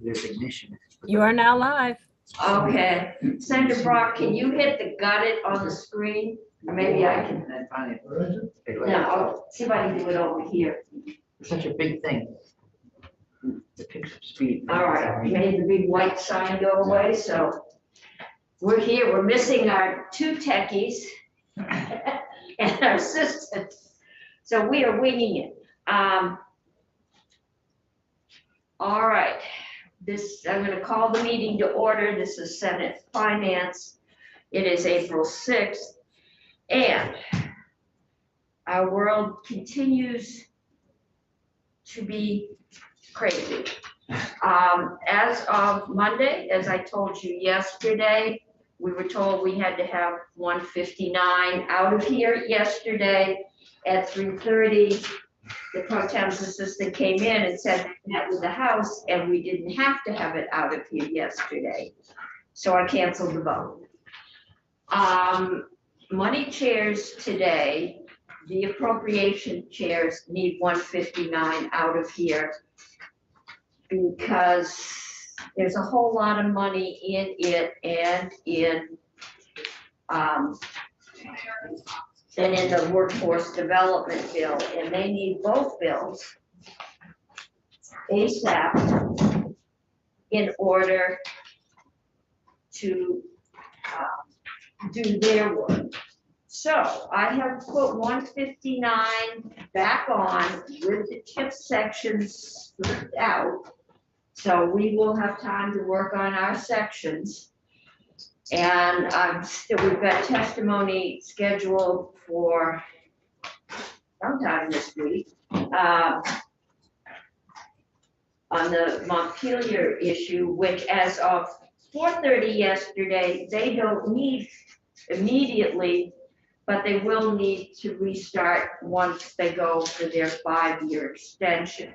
Resignation. You are now live. Okay, Senator Brock, can you hit the got it on the screen? Or maybe I can, And finally, no, I'll see if I can do it over here. it's such a big thing. It picks up speed. All right, we made the big white sign go away, so we're here, we're missing our two techies and our assistant. So we are winging it. All right, I'm gonna call the meeting to order. This is Senate Finance. It is April 6th, and our world continues to be crazy. As of Monday, as I told you yesterday, we were told we had to have 159 out of here yesterday at 3:30. The pro tem's assistant came in and said that was the House and we didn't have to have it out of here yesterday. So I canceled the vote. Money chairs today, the appropriation chairs need 159 out of here because there's a whole lot of money in it and in the workforce development bill, and they need both bills ASAP in order to do their work. So I have put 159 back on with the TIF sections stripped out. So we will have time to work on our sections. And we've got testimony scheduled for sometime this week on the Montpelier issue, which as of 4:30 yesterday, they don't need immediately, but they will need to restart once they go for their 5-year extension.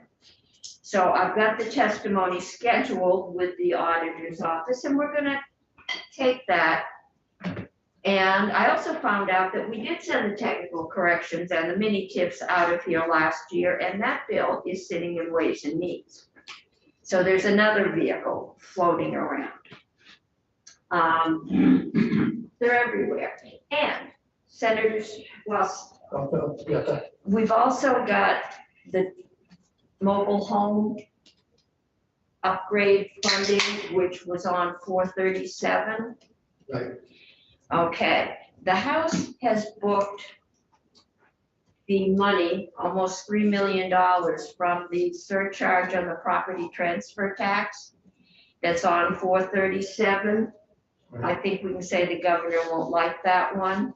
So I've got the testimony scheduled with the auditor's office, and we're gonna take that. And I also found out that we did send the technical corrections and the mini tips out of here last year, and that bill is sitting in Ways and Means. So there's another vehicle floating around. They're everywhere. And senators, well, we've also got the mobile home upgrade funding, which was on 437. Right. Okay, the House has booked the money, almost $3 million from the surcharge on the property transfer tax that's on 437. I think we can say the governor won't like that one.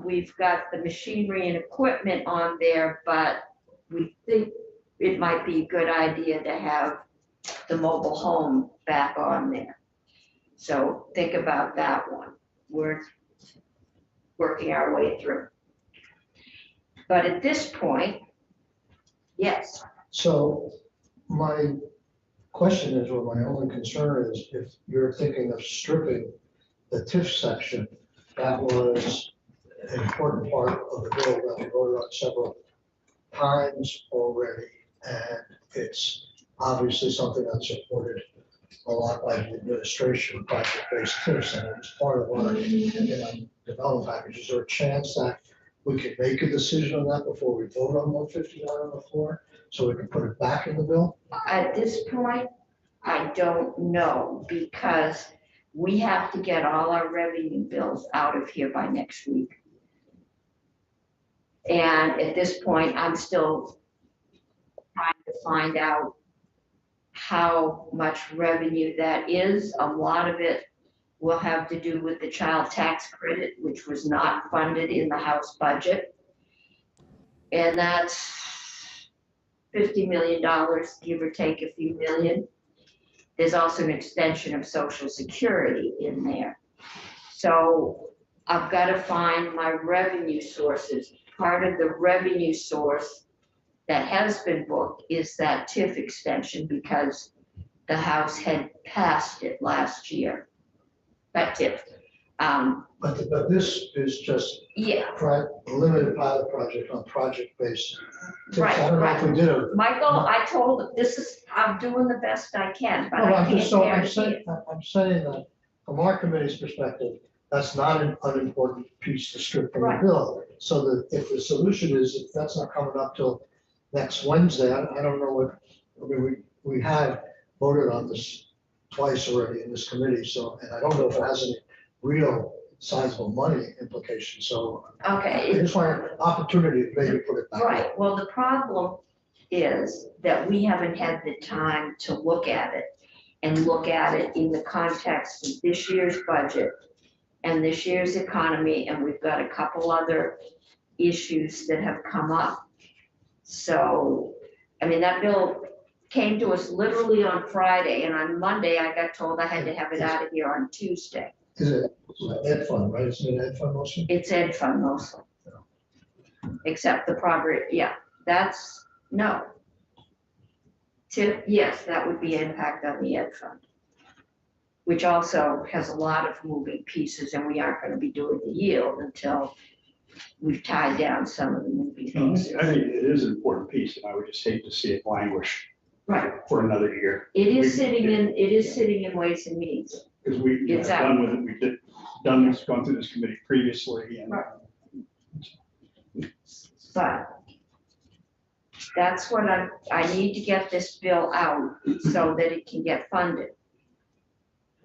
We've got the machinery and equipment on there, but we think it might be a good idea to have the mobile home back on there. So think about that one. We're working our way through. But at this point, yes. So my question is, or my only concern is, if you're thinking of stripping the TIF section, that was an important part of the bill that we voted on several times already. And it's obviously something that's supported a lot by the administration, project-based TIFs, and it was part of our development package. Is there a chance that we could make a decision on that before we vote on 159 on the floor, so we can put it back in the bill? At this point, I don't know, because we have to get all our revenue bills out of here by next week. And at this point, I'm still trying to find out how much revenue that is. A lot of it will have to do with the child tax credit, which was not funded in the House budget. And that's $50 million, give or take a few million. There's also an extension of Social Security in there. So I've got to find my revenue sources. Part of the revenue source that has been booked is that TIF extension, because the House had passed it last year, that TIF. But this is just Yeah, a limited pilot project on project basis. Right, I don't know if we did a. Michael, I told him, I'm doing the best I can, but No, I I'm can't just so, guarantee it. I'm saying that from our committee's perspective, that's not an unimportant piece to strip from the Right. bill. So that if the solution is, if that's not coming up till next Wednesday, I don't know what, I mean, we have voted on this twice already in this committee, so, and I don't know if it has any real sizable money implications, so I Okay, just want an opportunity to maybe put it back. right, well, the problem is that we haven't had the time to look at it and look at it in the context of this year's budget and this year's economy, and we've got a couple other issues that have come up. So, I mean, that bill came to us literally on Friday, and on Monday, I got told I had to have it out of here on Tuesday. Is it ed fund, right? Isn't it ed fund mostly? It's ed fund mostly. Except the progress, yeah, that's, no. Yes, that would be impact on the ed fund, which also has a lot of moving pieces, and we aren't gonna be doing the yield until we've tied down some of the moving pieces. I think it is an important piece, and I would just hate to see it languish Right, for another year. it is sitting in Ways and Means. Because we've Exactly. done with it, done this, gone through this committee previously, and Right. But that's what I need to get this bill out so that it can get funded.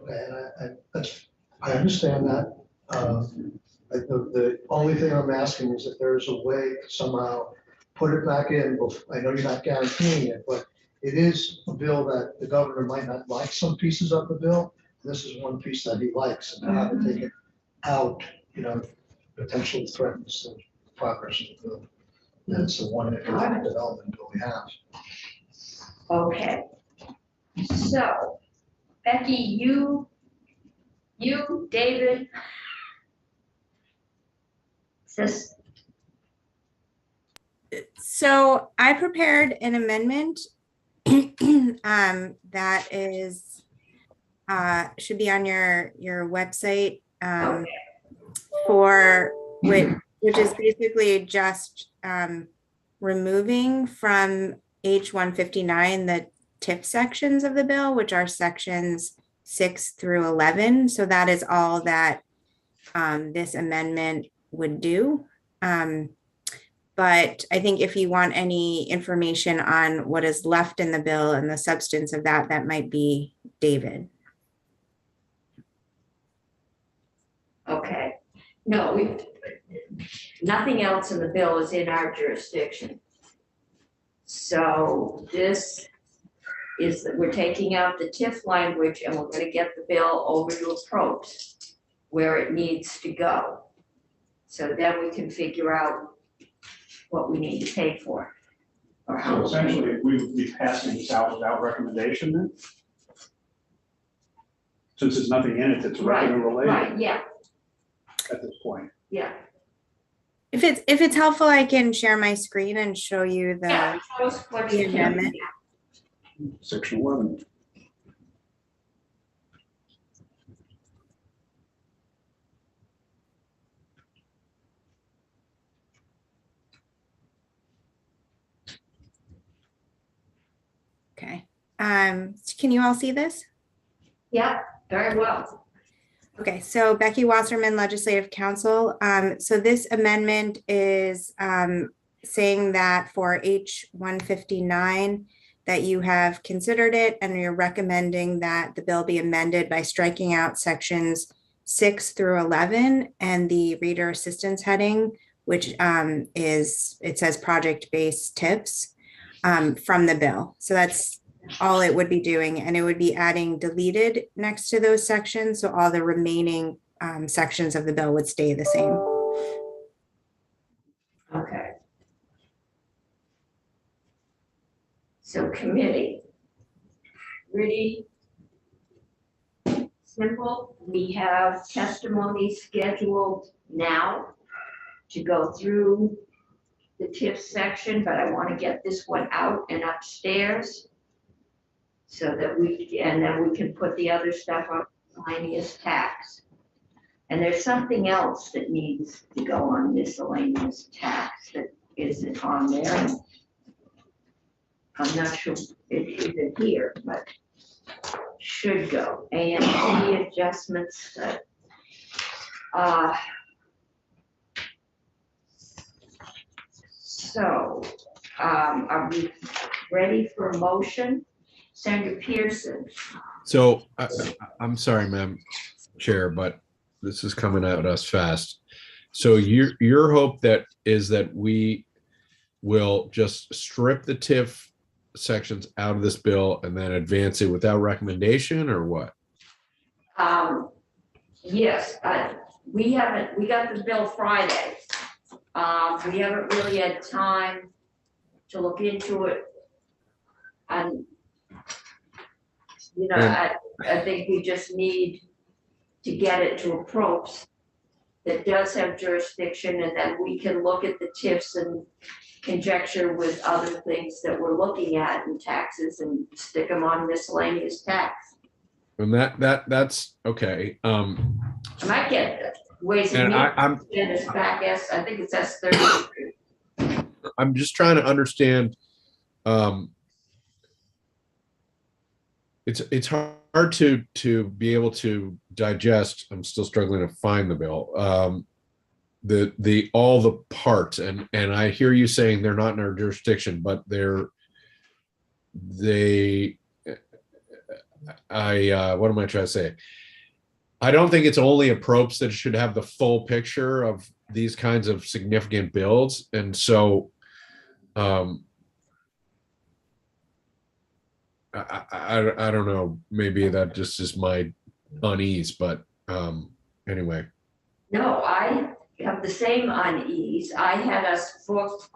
And I understand that. The only thing I'm asking is if there's a way to somehow put it back in. I know you're not guaranteeing it, but it is a bill that the governor might not like some pieces of the bill. This is one piece that he likes, and to have it taken out, potentially threatens the progress of the bill. And it's the one economic development bill we have. Okay. So, Becky, you, David. So I prepared an amendment that is should be on your website for which is basically just removing from H-159 the TIF sections of the bill, which are sections 6 through 11. So that is all that this amendment would do. But I think if you want any information on what is left in the bill and the substance of that, that might be David. Okay, no, nothing else in the bill is in our jurisdiction. So this is that we're taking out the TIF language and we're gonna get the bill over to approach where it needs to go. So then we can figure out what we need to pay for. Or how. so essentially, we would be passing this out without recommendation then? Since there's nothing in it that's revenue related Right, yeah, at this point. yeah. If it's helpful, I can share my screen and show you Yeah, the tell us what the you can. amendment. Section 11. Okay. Can you all see this? Yeah, very well. Okay, so Becky Wasserman, Legislative Counsel. So this amendment is saying that for H-159, that you have considered it and you're recommending that the bill be amended by striking out sections 6 through 11 and the reader assistance heading, which it says project-based tips from the bill. So that's all it would be doing, and it would be adding deleted next to those sections. So all the remaining sections of the bill would stay the same. Okay. So committee, pretty simple. We have testimony scheduled now to go through the TIF section, but I want to get this one out and upstairs so that and then we can put the other stuff on miscellaneous tax. And there's something else that needs to go on miscellaneous tax that isn't on there. I'm not sure it isn't here, but should go. AMT adjustments. So, are we ready for a motion? Senator Pearson, So I'm sorry, Madam Chair, but this is coming at us fast. So your hope is that we will just strip the TIF sections out of this bill and then advance it without recommendation, or what? yes, we got the bill Friday. We haven't really had time to look into it. And, you know, I think we just need to get it to a PROPS that does have jurisdiction, and then we can look at the TIFs and conjecture with other things that we're looking at in taxes and stick them on miscellaneous tax. And that's okay. I might get ways And and means back I think it says 30. I'm just trying to understand. It's hard to be able to digest. I'm still struggling to find the bill. The all the parts, and I hear you saying they're not in our jurisdiction, but what am I trying to say? I don't think it's only a PROPS that should have the full picture of these kinds of significant builds. And so I don't know, maybe that just is my unease, but anyway. No, I have the same unease. I had us booked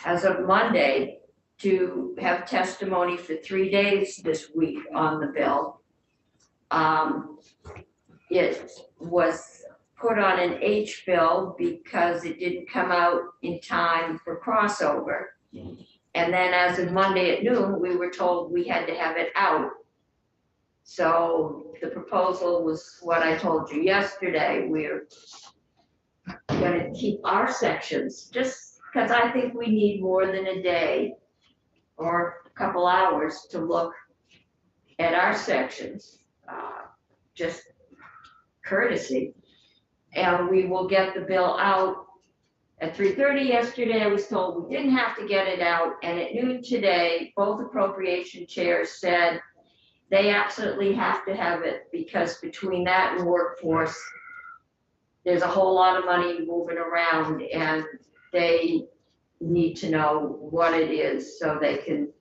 as of Monday to have testimony for 3 days this week on the bill. It was put on an H bill because it didn't come out in time for crossover. And then as of Monday at noon, we were told we had to have it out. So the proposal was what I told you yesterday. We're gonna keep our sections, just because I think we need more than a day or a couple hours to look at our sections, just courtesy. And we will get the bill out at 3:30 yesterday. I was told we didn't have to get it out, and at noon today, both appropriation chairs said they absolutely have to have it, because between that and workforce, there's a whole lot of money moving around, and they need to know what it is so they can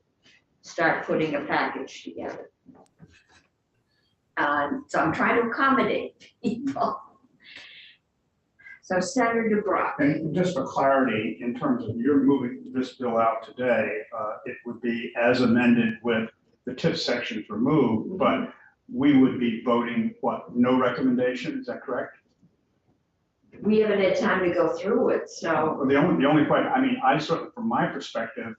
start putting a package together. So I'm trying to accommodate people. So Senator Brock. And just for clarity, in terms of you're moving this bill out today, it would be as amended with the TIF sections removed, but we would be voting, what, no recommendation, is that correct? We haven't had time to go through it, so. Well, the only point, I mean, I certainly, from my perspective,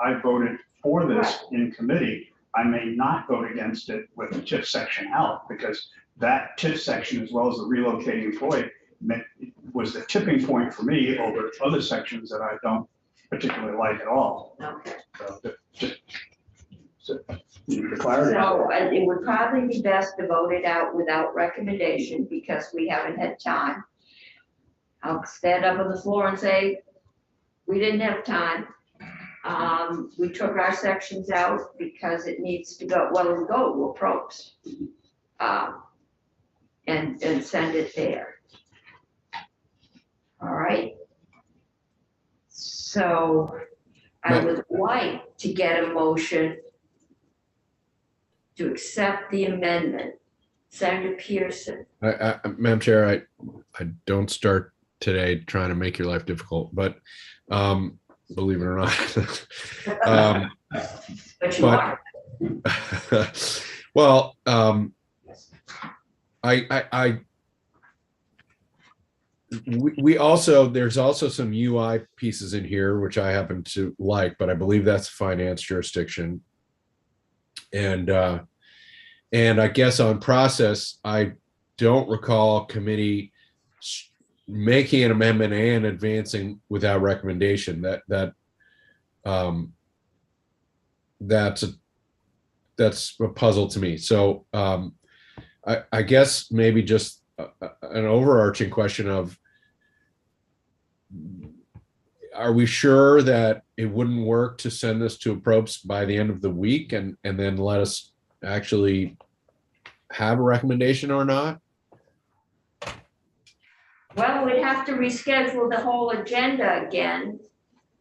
I voted for this in committee. I may not vote against it with the TIF section out, because that TIF section, as well as the relocating employee, was the tipping point for me over other sections that I don't particularly like at all. Okay. So the clarity. So it would probably be best to vote it out without recommendation, because we haven't had time. I'll stand up on the floor and say, we didn't have time. We took our sections out because it needs to go, well, it'll go to a PROPS. And send it there. All right. So I would like to get a motion to accept the amendment. Senator Pearson. Madam Chair, I don't start today trying to make your life difficult, but believe it or not. But you are. Well, we also, there's also some UI pieces in here, which I happen to like, but I believe that's finance jurisdiction. And I guess on process, I don't recall committee making an amendment and advancing without recommendation. That's a puzzle to me. So I guess maybe just an overarching question of, are we sure that it wouldn't work to send this to approps by the end of the week and then let us actually have a recommendation or not? Well, we'd have to reschedule the whole agenda again.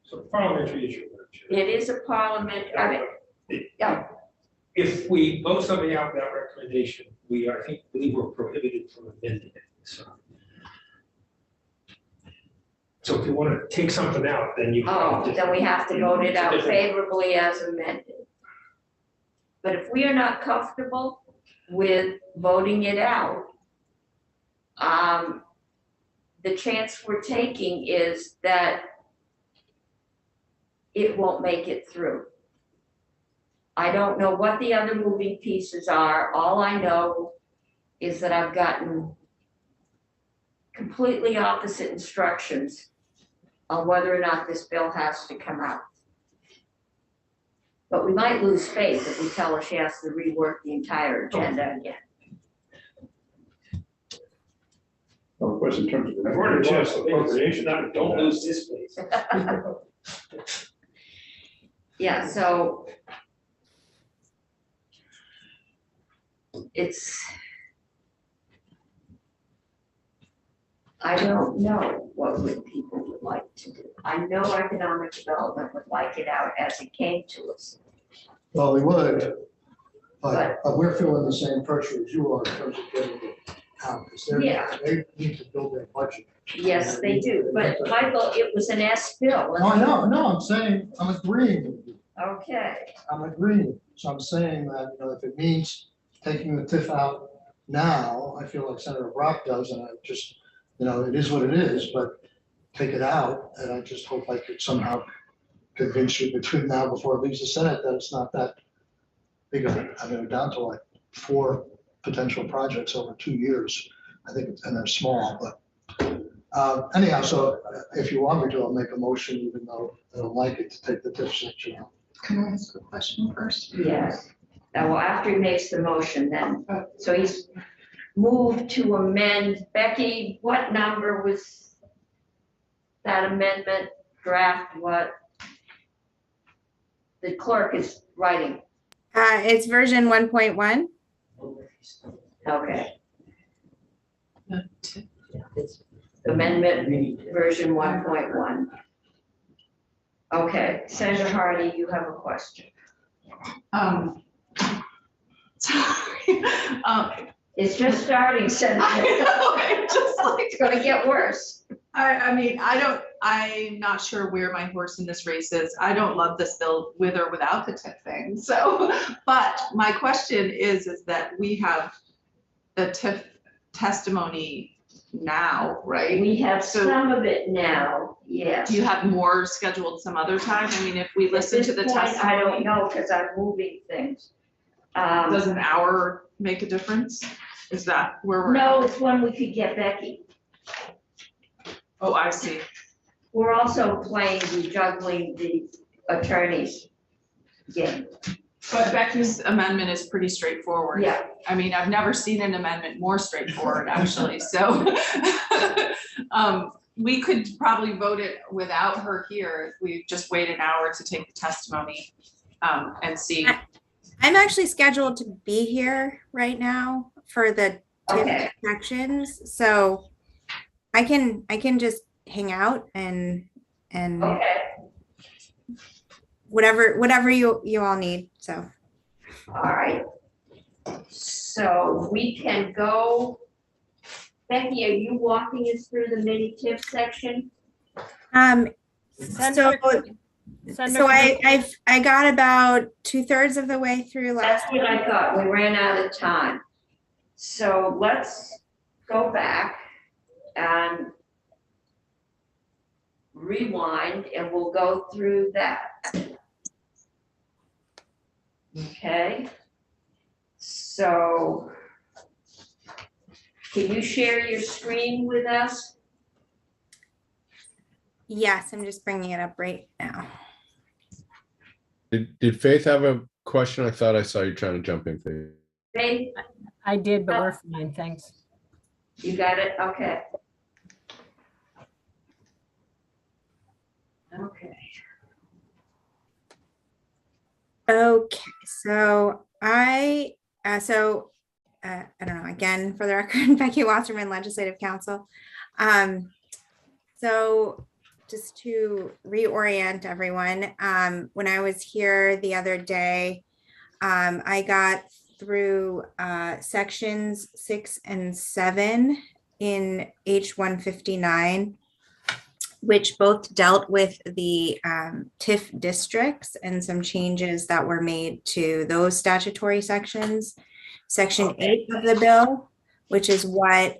So parliamentary issue. Madam Chair. It is a parliament, I mean, yeah, If we vote something out without recommendation, I believe we're prohibited from amending it, so. So if you want to take something out, then you. then we have to vote it out favorably as amended. But if we are not comfortable with voting it out, the chance we're taking is that it won't make it through. I don't know what the other moving pieces are. All I know is that I've gotten completely opposite instructions on whether or not this bill has to come out. But we might lose faith if we tell her she has to rework the entire agenda again. Of course, in terms of. I've already changed the appropriation, don't lose this place. Yeah, so I don't know what people would like to do. I know economic development would like it out as it came to us. Well, we would, but we're feeling the same pressure as you are in terms of getting it out. Because Yeah. they need to build their budget. Yes, they do, but Michael, it was an S bill. No, I'm saying, I'm agreeing with you. Okay, I'm agreeing. So I'm saying that, if it means taking the TIF out now, I feel like Senator Brock does, and I just, it is what it is, but take it out, and I just hope I could somehow convince you between now before it leaves the Senate that it's not that big of it. We're down to like 4 potential projects over 2 years. I think, and they're small, but anyhow, so if you want me to, I'll make a motion, even though I don't like it, to take the TIF section out. Can I ask a question first? yes. Well, after he makes the motion then, so he's moved to amend. Becky, what number was that amendment draft? What? The clerk is writing. It's version 1.1. Okay. Amendment version 1.1. Okay, Senator Hardy, you have a question. Sorry. It's just starting, Senator. I know, it's just like, It's gonna get worse. I mean, I'm not sure where my horse in this race is. I don't love this bill with or without the TIF thing, so, but my question is that we have the TIF testimony now, right? We have So- some of it now, yes. Do you have more scheduled some other time? I mean, if we listen to the At this point, I testimony, don't know, because I'm moving things. does an hour make a difference? Is that where we're? No, it's when we could get Becky. Oh, I see. We're also playing the juggling the attorneys game. But Becky's amendment is pretty straightforward. Yeah, I mean, I've never seen an amendment more straightforward, actually, so. We could probably vote it without her here if we just wait an hour to take the testimony and see. I'm actually scheduled to be here right now for the TIF okay, sections, so I can just hang out and okay, whatever you all need. So all right. So we can go. Becky, are you walking us through the mini TIF section? so I got about 2/3 of the way through last. That's what I thought. We ran out of time. So let's go back and rewind and we'll go through that. Okay. So Can you share your screen with us? Yes, I'm just bringing it up right now. Did Faith have a question? I thought I saw you trying to jump in, Faith. Faith, I did, but we're fine, thanks. you got it? Okay. Okay. Okay, so I don't know, again, for the record, Becky Wasserman, Legislative Counsel. So just to reorient everyone, when I was here the other day, I got through sections 6 and 7 in H-159, which both dealt with the TIF districts and some changes that were made to those statutory sections. Section 8 of the bill, which is what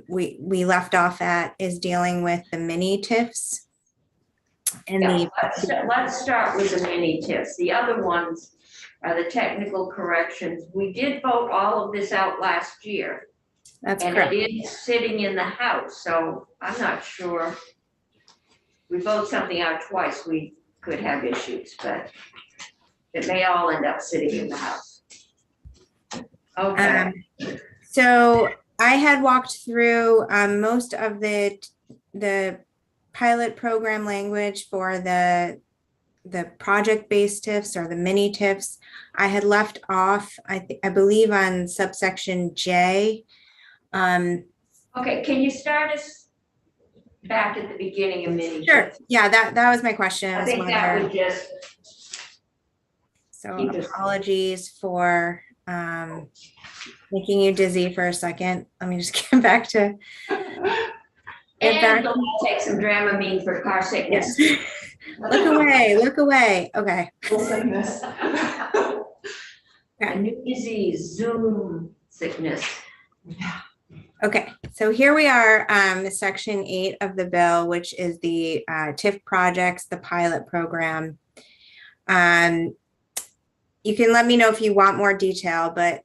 we left off at, is dealing with the mini TIFs. And Yeah, let's start with the mini TIFs. The other ones are the technical corrections. We did vote all of this out last year. that's And correct. it is sitting in the House, so I'm not sure. We vote something out twice, we could have issues, but it may all end up sitting in the House. Okay, So I had walked through most of the pilot program language for the project-based TIFs or the mini TIFs. I had left off, I believe, on subsection J. okay, can you start us back at the beginning of mini? Sure. Yeah, that was my question. I was think that whether- would just, So keep us- apologies for making you dizzy for a second. Let me just get back to. Get back. and we'll take some Dramamine for car sickness. Yes. Look away, look away. Okay. Sickness. A new disease, Zoom sickness. Okay, so here we are, section 8 of the bill, which is the TIF projects, the pilot program. You can let me know if you want more detail, but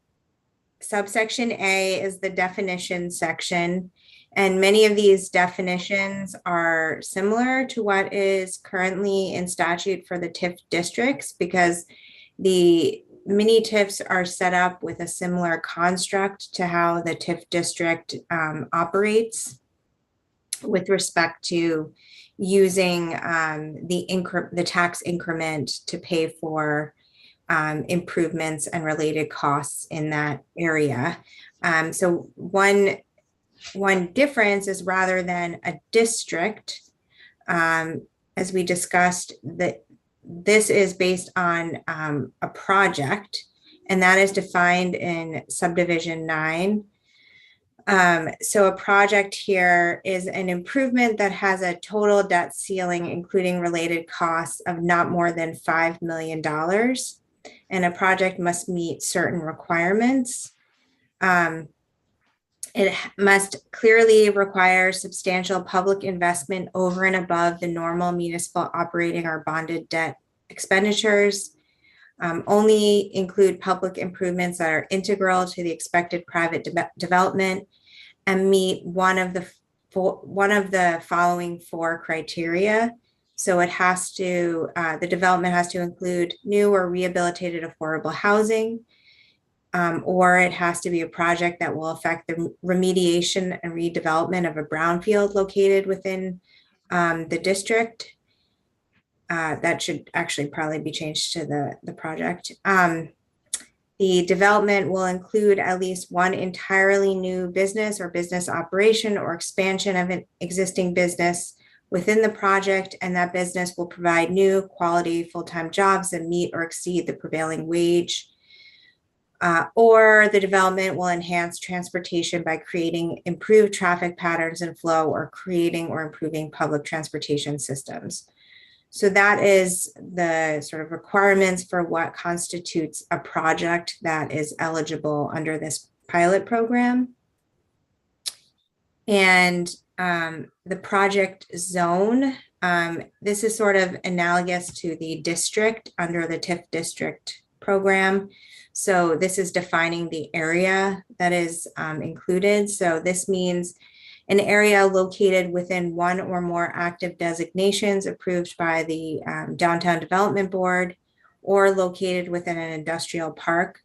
subsection A is the definition section. And many of these definitions are similar to what is currently in statute for the TIF districts, because the mini TIFs are set up with a similar construct to how the TIF district operates with respect to using the tax increment to pay for improvements and related costs in that area. So one difference is, rather than a district, as we discussed, that this is based on a project, and that is defined in subdivision 9. So a project here is an improvement that has a total debt ceiling, including related costs, of not more than $5 million. And a project must meet certain requirements. It must clearly require substantial public investment over and above the normal municipal operating or bonded debt expenditures. Only include public improvements that are integral to the expected private development, and meet one of the following 4 criteria. So it has to, the development has to include new or rehabilitated affordable housing, or it has to be a project that will affect the remediation and redevelopment of a brownfield located within the district. That should actually probably be changed to the project. The development will include at least one entirely new business or business operation or expansion of an existing business within the project, and that business will provide new quality full-time jobs that meet or exceed the prevailing wage. Or the development will enhance transportation by creating improved traffic patterns and flow, or creating or improving public transportation systems. So that is the sort of requirements for what constitutes a project that is eligible under this pilot program. And the project zone, this is sort of analogous to the district under the TIF district program. So this is defining the area that is included. So this means an area located within one or more active designations approved by the Downtown Development Board or located within an industrial park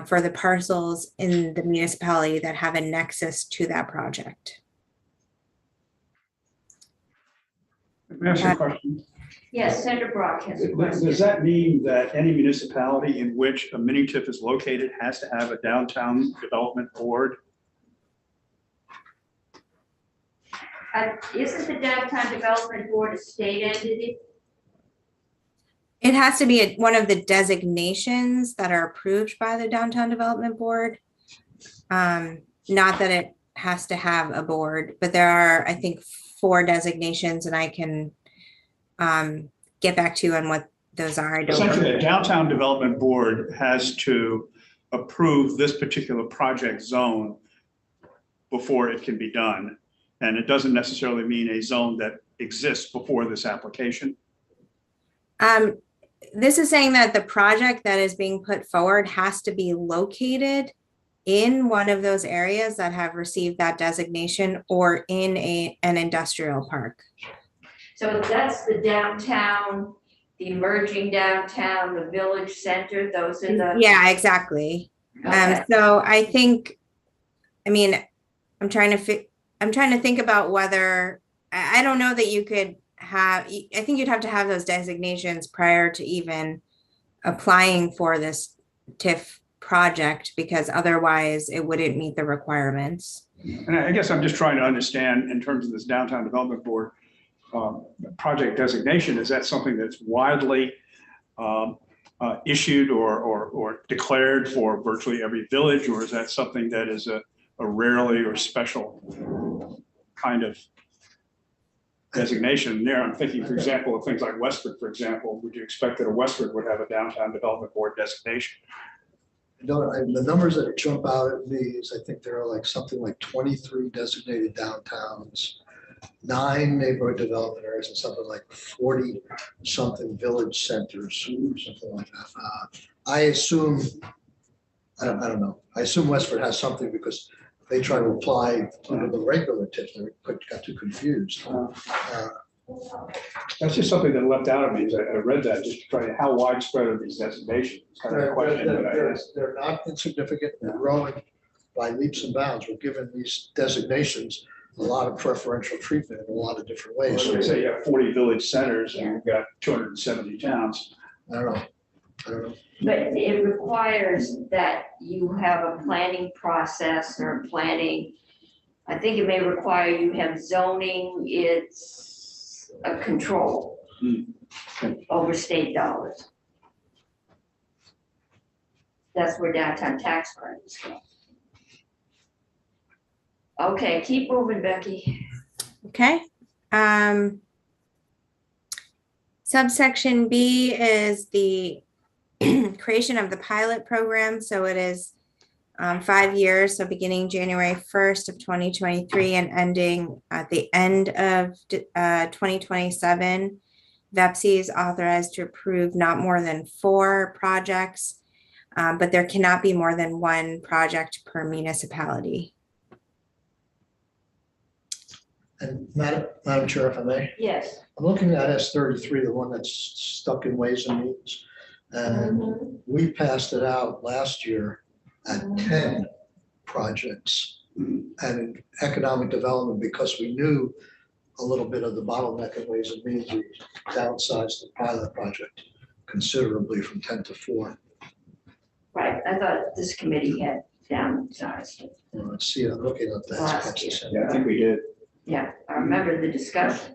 for the parcels in the municipality that have a nexus to that project. Let me ask you a question. Yes, Senator Brock has a question. Does that mean that any municipality in which a mini TIF is located has to have a downtown development board? Isn't the Downtown Development Board a state entity? It has to be one of the designations that are approved by the Downtown Development Board. Not that it has to have a board, but there are, I think, 4 designations, and I can get back to you on what those are. I don't Essentially, remember. the downtown development board has to approve this particular project zone before it can be done. And it doesn't necessarily mean a zone that exists before this application. This is saying that the project that is being put forward has to be located in one of those areas that have received that designation or in an industrial park. So that's the downtown, the emerging downtown, the village center, those are the. Yeah, exactly. Okay. So I think, I mean, I'm trying to think about whether, I don't know that you could have, I think you'd have to have those designations prior to even applying for this TIF project, because otherwise it wouldn't meet the requirements. And I guess I'm just trying to understand in terms of this downtown development board project designation, is that something that's widely issued or declared for virtually every village, or is that something that is a rarely or special kind of designation? There, I'm thinking, for example, of things like Westford, for example. Would you expect that a Westford would have a downtown development board designation? The numbers that jump out at me is I think there are like something like 23 designated downtowns, 9 neighborhood development areas, and something like 40 something village centers, something like that. I assume, I don't know. I assume Westford has something because they try to apply under the regular TIF. They got too confused. That's just something that leapt out at me as I read that, just to try to, how widespread are these designations? Kind of a question that I asked. They're not insignificant. They're growing by leaps and bounds. We're given these designations a lot of preferential treatment in a lot of different ways. So they say you have 40 village centers and you've got 270 towns. I don't know. But it requires that you have a planning process or planning. I think it may require you have zoning, it's a control over state dollars. That's where downtown tax credits go. Okay, keep moving, Becky. Okay. Subsection B is the creation of the pilot program. So it is 5 years, so beginning January 1st of 2023 and ending at the end of 2027. VEPSI is authorized to approve not more than 4 projects, but there cannot be more than 1 project per municipality. And Madam Chair, if I may, Yes. I'm looking at S33, the one that's stuck in Ways and Means. And we passed it out last year at 10 projects. And in economic development, because we knew a little bit of the bottleneck in Ways and Means, we downsized the pilot project considerably from 10 to 4. Right, I thought this committee had downsized it. Let's see, I'm looking at that. Last year. Yeah, I think we did. Yeah, I remember the discussion.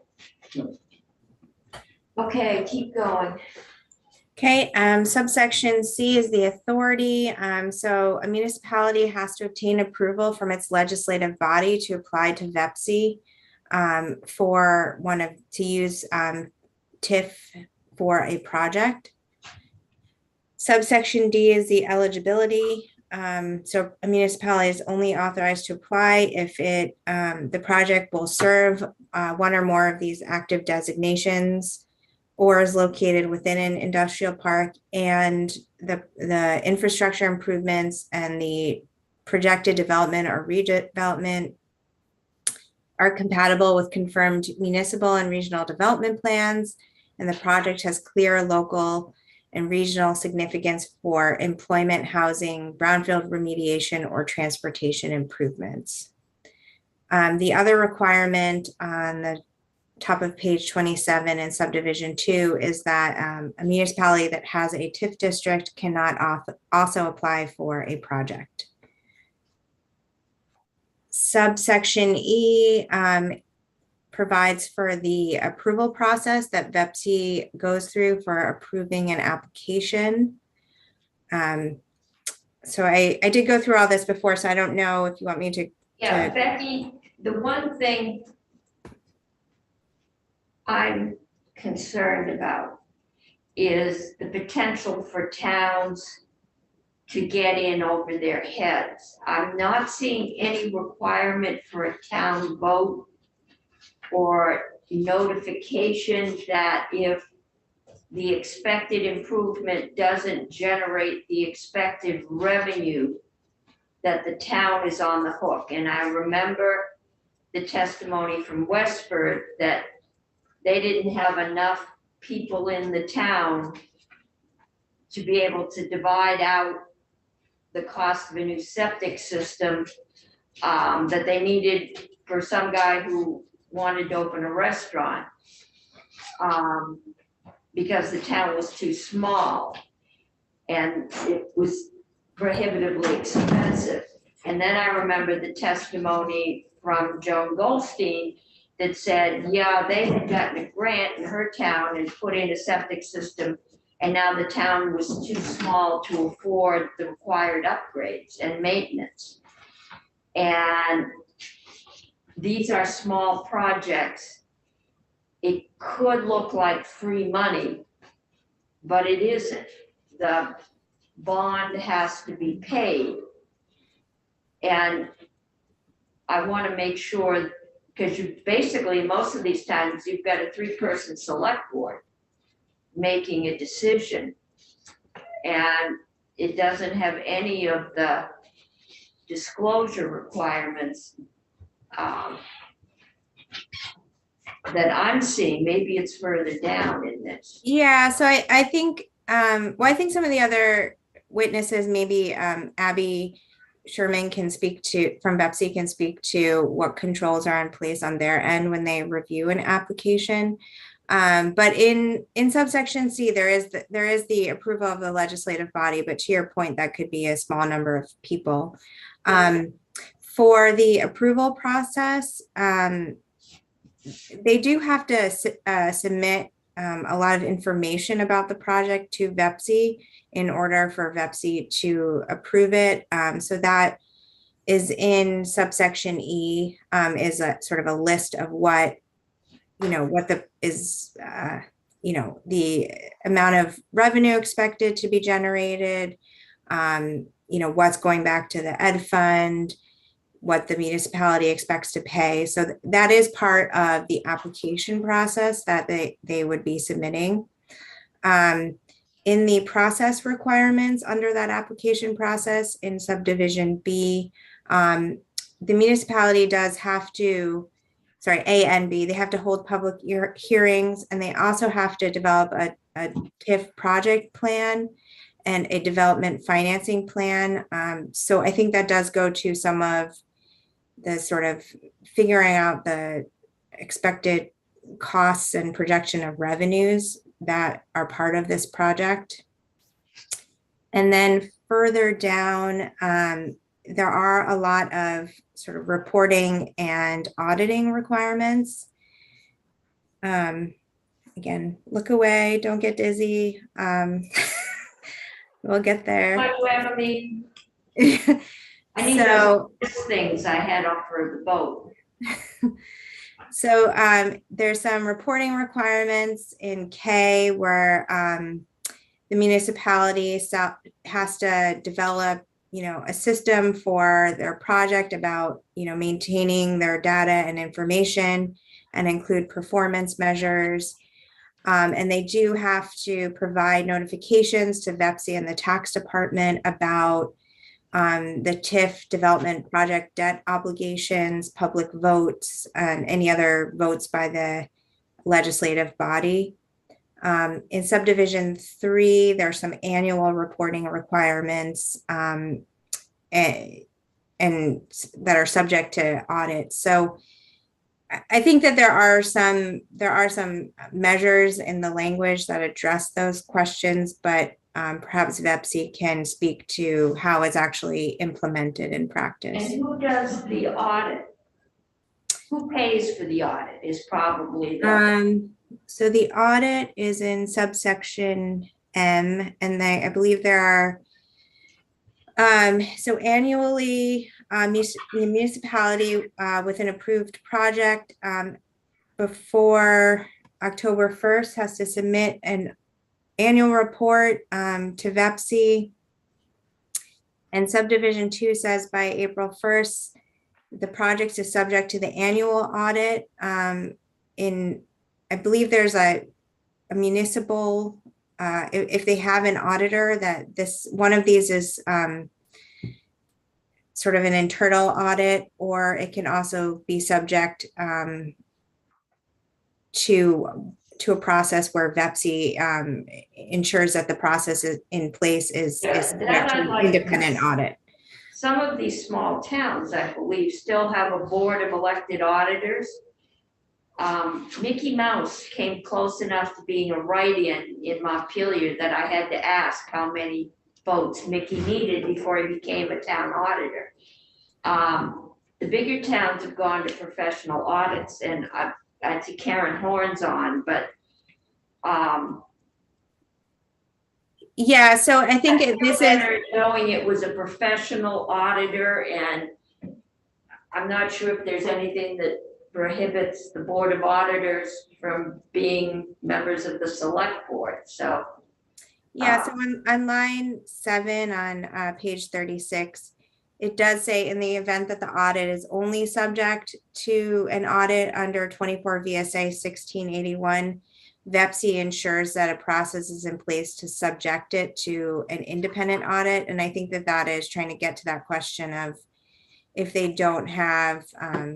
Okay, keep going. Okay, subsection C is the authority. So a municipality has to obtain approval from its legislative body to apply to VEPSI to use TIF for a project. Subsection D is the eligibility. So a municipality is only authorized to apply if the project will serve 1 or more of these active designations or is located within an industrial park and the infrastructure improvements and the projected development or redevelopment are compatible with confirmed municipal and regional development plans, and the project has clear local and regional significance for employment, housing, brownfield remediation, or transportation improvements. The other requirement on the top of page 27 in subdivision 2 is that a municipality that has a TIF district cannot also apply for a project. Subsection E provides for the approval process that VEPSI goes through for approving an application. So I did go through all this before, so I don't know if you want me to. Yeah, to- Becky, the one thing I'm concerned about is the potential for towns to get in over their heads. I'm not seeing any requirement for a town vote or notification that if the expected improvement doesn't generate the expected revenue, that the town is on the hook. And I remember the testimony from Westford that they didn't have enough people in the town to be able to divide out the cost of a new septic system, that they needed for some guy who wanted to open a restaurant, because the town was too small and it was prohibitively expensive. And then I remember the testimony from Joan Goldstein that said, yeah, they had gotten a grant in her town and put in a septic system, and now the town was too small to afford the required upgrades and maintenance. And these are small projects. It could look like free money, but it isn't. The bond has to be paid. And I want to make sure, because you basically, most of these times, you've got a 3-person select board making a decision. And it doesn't have any of the disclosure requirements that I'm seeing. Maybe it's further down in this. Yeah, so I think, I think some of the other witnesses, maybe Abby Sherman can speak to, from VEPSI can speak to what controls are in place on their end when they review an application. But in subsection C, there is the approval of the legislative body, but to your point, that could be a small number of people. For the approval process, they do have to submit a lot of information about the project to VEPSI in order for VEPSI to approve it. So that is in subsection E, is a sort of a list of what, what the amount of revenue expected to be generated, what's going back to the ed fund, what the municipality expects to pay. So that is part of the application process that they would be submitting. In the process requirements under that application process in subdivision B, the municipality does have to, A and B, they have to hold public hearings, and they also have to develop a TIF project plan and a development financing plan. So I think that does go to some of the sort of figuring out the expected costs and projection of revenues that are part of this project. And then further down, there are a lot of sort of reporting and auditing requirements. Again, look away, don't get dizzy. We'll get there. Emily, I need those things I had off for the boat. So there's some reporting requirements in K where the municipality has to develop, a system for their project about, maintaining their data and information and include performance measures. And they do have to provide notifications to VEPSI and the tax department about the TIF development project debt obligations, public votes, and any other votes by the legislative body. In subdivision 3, there are some annual reporting requirements and that are subject to audit. So I think that there are some measures in the language that address those questions, but perhaps VEPSI can speak to how it's actually implemented in practice. And who does the audit? Who pays for the audit is probably the, So the audit is in subsection M, and I believe there are, so annually, the municipality with an approved project before October 1st has to submit an annual report to VEPSI. And subdivision 2 says by April 1st, the project is subject to the annual audit. I believe there's a municipal, if they have an auditor, that one of these is sort of an internal audit, or it can also be subject to a process where VEPSI ensures that the process is in place is subject to an independent audit. some of these small towns, I believe, still have a board of elected auditors. Mickey Mouse came close enough to being a write-in Montpelier that I had to ask how many votes Mickey needed before he became a town auditor. The bigger towns have gone to professional audits, and I see Karen Horn's on, but yeah, so I think this is knowing it was a professional auditor, and I'm not sure if there's anything that prohibits the Board of Auditors from being members of the select board, so. yeah, so on line 7 on page 36, it does say in the event that the audit is only subject to an audit under 24 VSA 1681, VEPSI ensures that a process is in place to subject it to an independent audit. And I think that that is trying to get to that question of if they don't have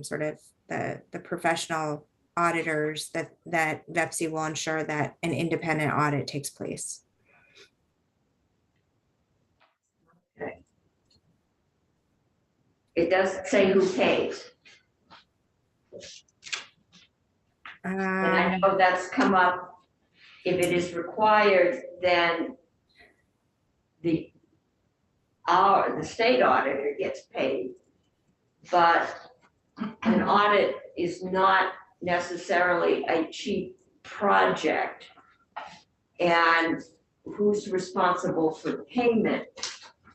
sort of the professional auditors, that VEPSI will ensure that an independent audit takes place. Okay. It doesn't say who pays. And I know that's come up, if it is required, then the state auditor gets paid. But an audit is not necessarily a cheap project. And who's responsible for payment,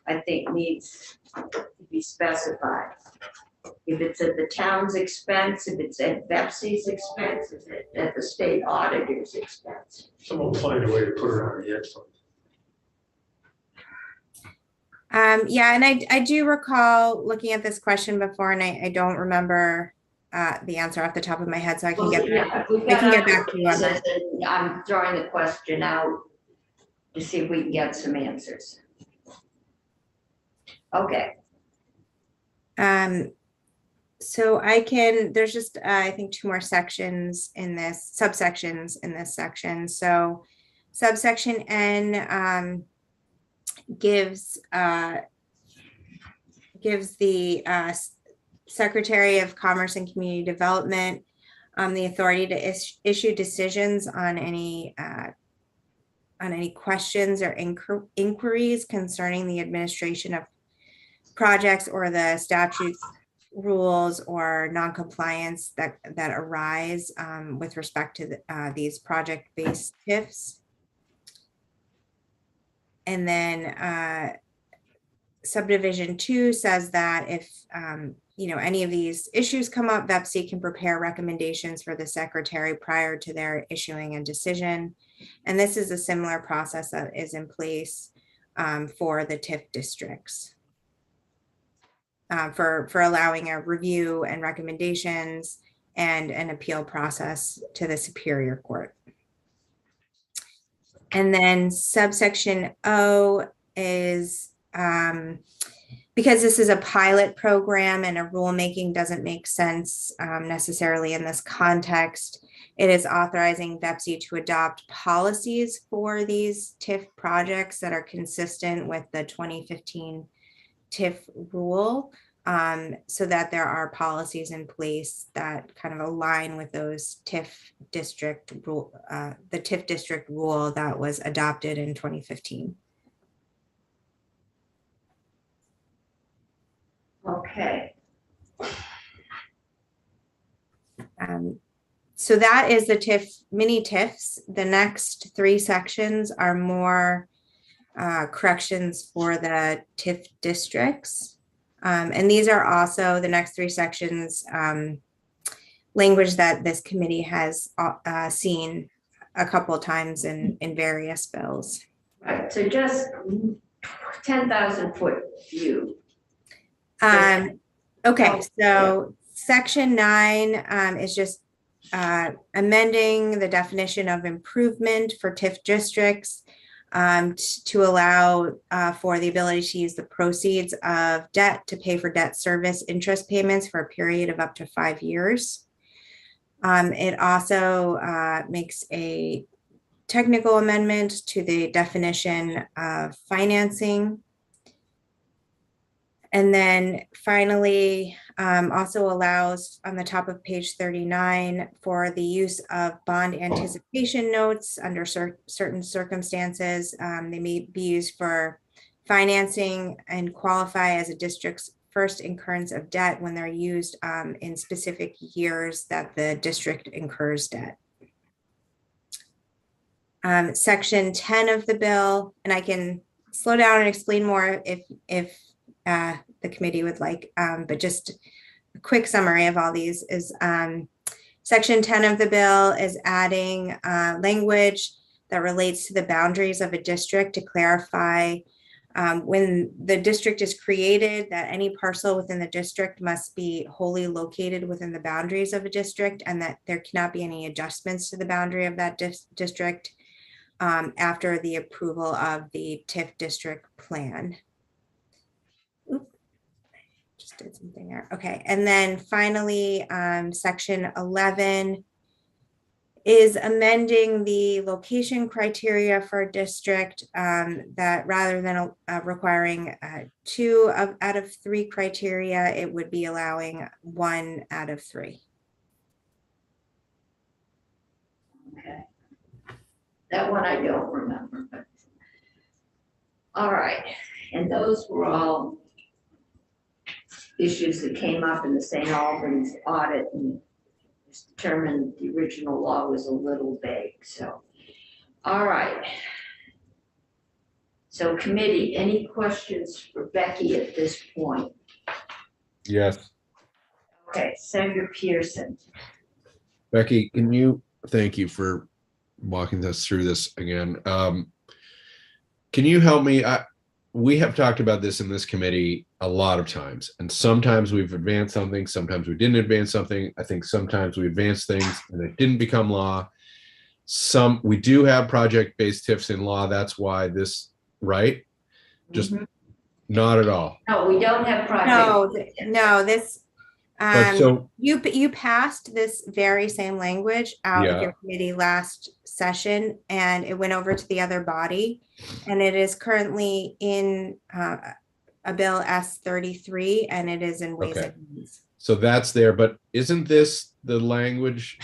I think needs to be specified. If it's at the town's expense, if it's at VEPSI's expense, if it's at the state auditor's expense. Someone will find a way to put it on the excellent. Yeah, and I do recall looking at this question before, and I don't remember the answer off the top of my head, so I can get back to you on that. I'm throwing the question out to see if we can get some answers. Okay. So there's just, I think 2 more sections in this, subsections in this section. So subsection N gives the Secretary of Commerce and Community Development the authority to issue decisions on any questions or inquiries concerning the administration of projects or the statutes, rules, or noncompliance that arise with respect to these project-based TIFs. And then subdivision 2 says that if any of these issues come up, VEPSI can prepare recommendations for the secretary prior to their issuing a decision. And this is a similar process that is in place for the TIF districts. For allowing a review and recommendations and an appeal process to the Superior Court. And then subsection O is, because this is a pilot program and a rulemaking doesn't make sense necessarily in this context, it is authorizing BEPSI to adopt policies for these TIF projects that are consistent with the 2015 TIF rule, so that there are policies in place that kind of align with those TIF district rule, the TIF district rule that was adopted in 2015. Okay, So that is the TIF, mini TIFs. The next three sections are more corrections for the TIF districts. And these are also the next three sections, language that this committee has seen a couple of times in various bills. right, so just 10,000 foot view. Okay, so section 9 is just amending the definition of improvement for TIF districts to allow for the ability to use the proceeds of debt to pay for debt service interest payments for a period of up to 5 years. It also makes a technical amendment to the definition of financing. And then finally, also allows on the top of page 39 for the use of bond anticipation notes under certain circumstances. They may be used for financing and qualify as a district's first incurrence of debt when they're used in specific years that the district incurs debt. Section 10 of the bill, and I can slow down and explain more if the committee would like, but just a quick summary of all these is section 10 of the bill is adding language that relates to the boundaries of a district to clarify when the district is created that any parcel within the district must be wholly located within the boundaries of a district and that there cannot be any adjustments to the boundary of that district after the approval of the TIF district plan. Just did something there. Okay, and then finally, section 11 is amending the location criteria for a district that rather than requiring 2 out of 3 criteria, it would be allowing 1 out of 3. Okay. That one I don't remember, but. All right, and those were all issues that came up in the St. Albans audit and determined the original law was a little vague, so. All right. So committee, any questions for Becky at this point? Yes. Okay, Senator Pearson. Becky, thank you for walking us through this again. Can you help me? We have talked about this in this committee a lot of times, and sometimes we've advanced something, sometimes we didn't advance something. I think sometimes we advanced things and it didn't become law. We do have project-based TIFs in law. That's why this, right? Just not at all. No, we don't have project. No, this, But so, you passed this very same language out of Yeah. your committee last session and it went over to the other body. And it is currently in a bill S33 and it is in Ways Okay. and Means. so that's there, but isn't this the language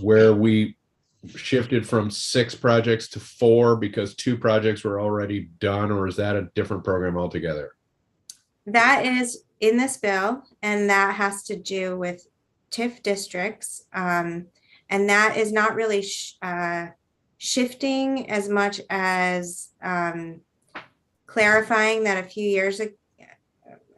where we shifted from 6 projects to 4 because 2 projects were already done, or is that a different program altogether? That is in this bill and that has to do with TIF districts. And that is not really shifting as much as clarifying that a few years ago,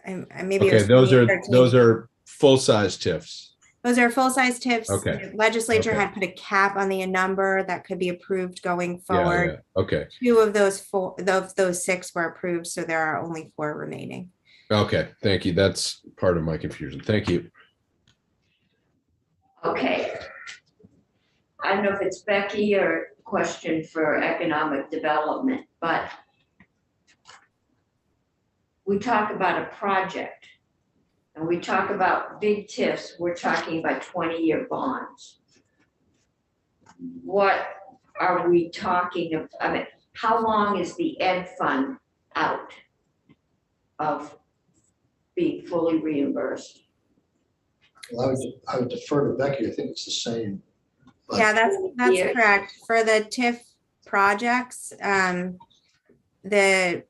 maybe it Okay, was those 2013. are full-size TIFs. Those are full-size TIFs. Okay. The legislature Okay. had put a cap on the number that could be approved going Yeah, forward. yeah. Okay, 2 of those 6 were approved, so there are only 4 remaining. okay, thank you. That's part of my confusion. Thank you. Okay. I don't know if it's Becky or question for economic development, but we talk about a project and we talk about big TIFs, we're talking about 20-year bonds. What are we talking of? I mean, how long is the ed fund out of being fully reimbursed? Well, I would defer to Becky. I think it's the same. But- Yeah, that's Years. correct. For the TIF projects, the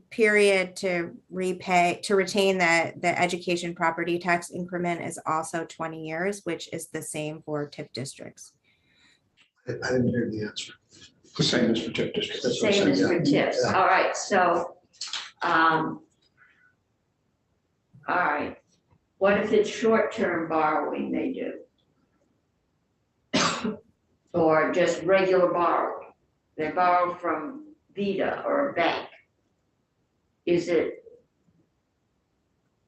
period to retain the education property tax increment is also 20 years, which is the same for TIF districts. I didn't hear the answer. The same as for TIF districts. That's what I Same as said, for yeah. TIFs, Yeah. all right, so, all right, what if it's short-term borrowing they do? Or just regular borrowing, they borrow from Vita or a bank? Is it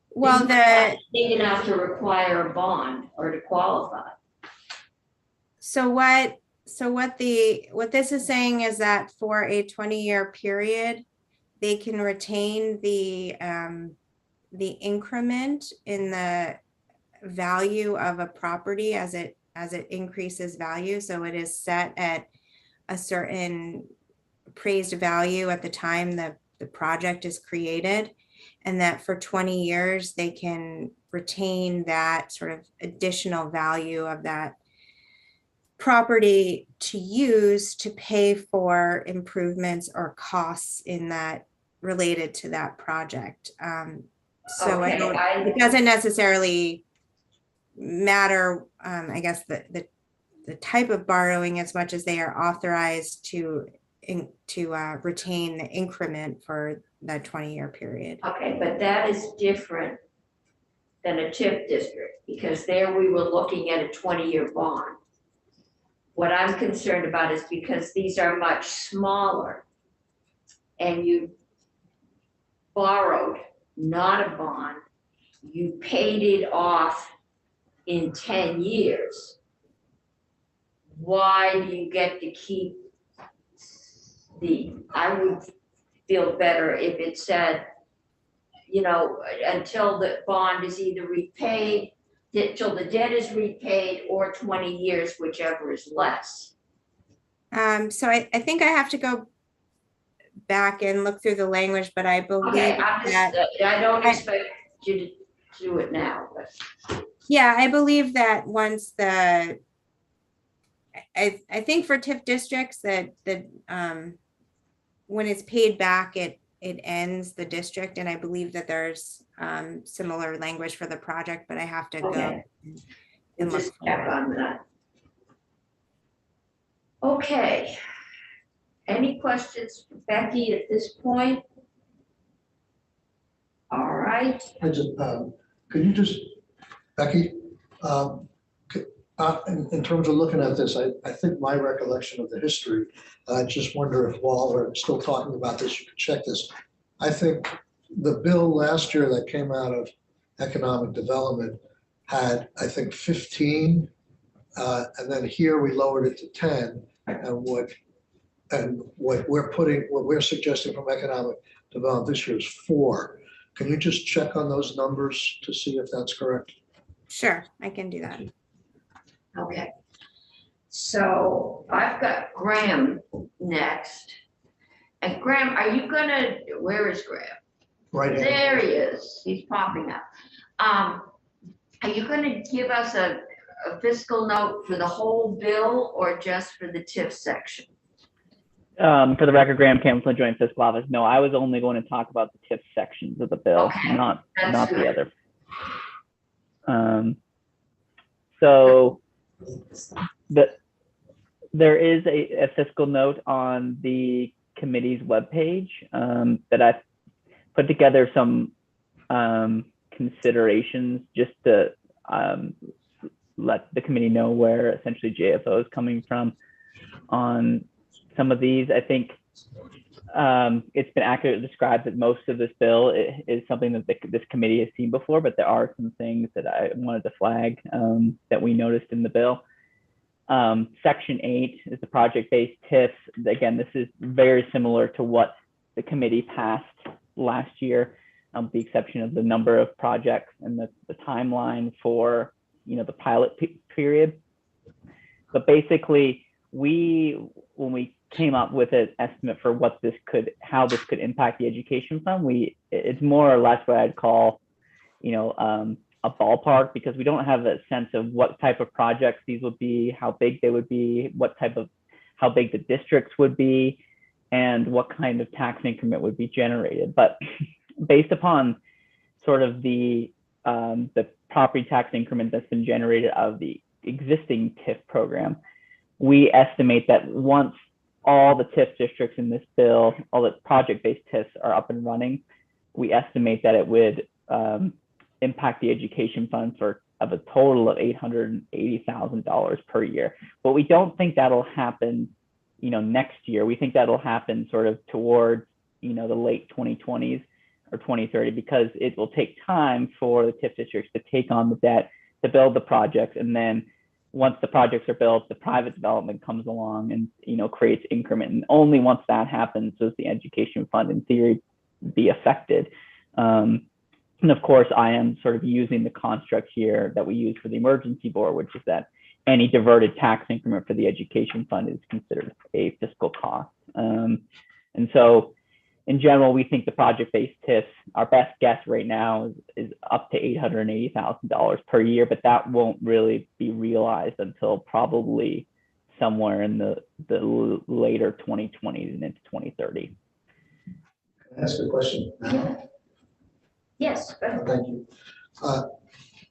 Well, big enough to require a bond or to qualify? so what this is saying is that for a 20-year period, they can retain the increment in the value of a property as it increases value. So it is set at a certain appraised value at the time the project is created, and that for 20 years they can retain that sort of additional value of that property to use to pay for improvements or costs in that related to that project. So Okay, it doesn't necessarily matter, I guess, the type of borrowing as much as they are authorized to retain the increment for that 20-year period. Okay, but that is different than a TIF district, because there we were looking at a 20-year bond. What I'm concerned about is because these are much smaller and you borrowed, not a bond, you paid it off in 10 years. Why do you get to keep I would feel better if it said, you know, until the bond is either repaid, till the debt is repaid, or 20 years, whichever is less. So I think I have to go back and look through the language, but I believe Okay, I'm that, just, I don't expect you to do it now, but. yeah, I believe that once I think for TIF districts that when it's paid back, it ends the district, and I believe that there's similar language for the project, but I have to go Okay. and look Just for check it. on that. Okay. Any questions for Becky at this point? All right, I just, could you just, Becky, in terms of looking at this, I think my recollection of the history, I just wonder if while we're still talking about this, you could check this. I think the bill last year that came out of economic development had, I think, 15, and then here we lowered it to 10. And what we're suggesting from economic development this year is 4. Can you just check on those numbers to see if that's correct? Sure, I can do that. okay. So I've got Graham next. And Graham, are you gonna, where is Graham? Right. There he is, he's popping up. Are you gonna give us a fiscal note for the whole bill or just for the TIF section? For the record, Graham Campbell from the Joint Fiscal Office. No, I was only going to talk about the TIF sections of the bill, Okay, not that's the good. other. So there is a fiscal note on the committee's webpage that I put together some considerations just to let the committee know where essentially JFO is coming from on some of these. I think it's been accurately described that most of this bill is something that this committee has seen before, but there are some things that I wanted to flag that we noticed in the bill. Section 8 is the project-based TIF. Again, this is very similar to what the committee passed last year, with the exception of the number of projects and the timeline for, you know, the pilot period. But basically, when we came up with an estimate for how this could impact the education fund, it's more or less what I'd call, you know, a ballpark, because we don't have a sense of what type of projects these would be, how big they would be, how big the districts would be, and what kind of tax increment would be generated. But based upon sort of the property tax increment that's been generated out of the existing TIF program, we estimate that once all the TIF districts in this bill, all the project-based TIFs are up and running, we estimate that it would impact the education fund of a total of $880,000 per year. But we don't think that'll happen, you know, next year. We think that'll happen sort of towards, you know, the late 2020s or 2030, because it will take time for the TIF districts to take on the debt to build the projects. And then once the projects are built, the private development comes along and, you know, creates increment. And only once that happens does the education fund, in theory, be affected. And of course, I am sort of using the construct here that we use for the emergency board, which is that any diverted tax increment for the education fund is considered a fiscal cost. And so in general, we think the project-based TIFs, our best guess right now is up to $880,000 per year, but that won't really be realized until probably somewhere in the later 2020s and into 2030. Can I ask a question now? Yes, go ahead. Thank you.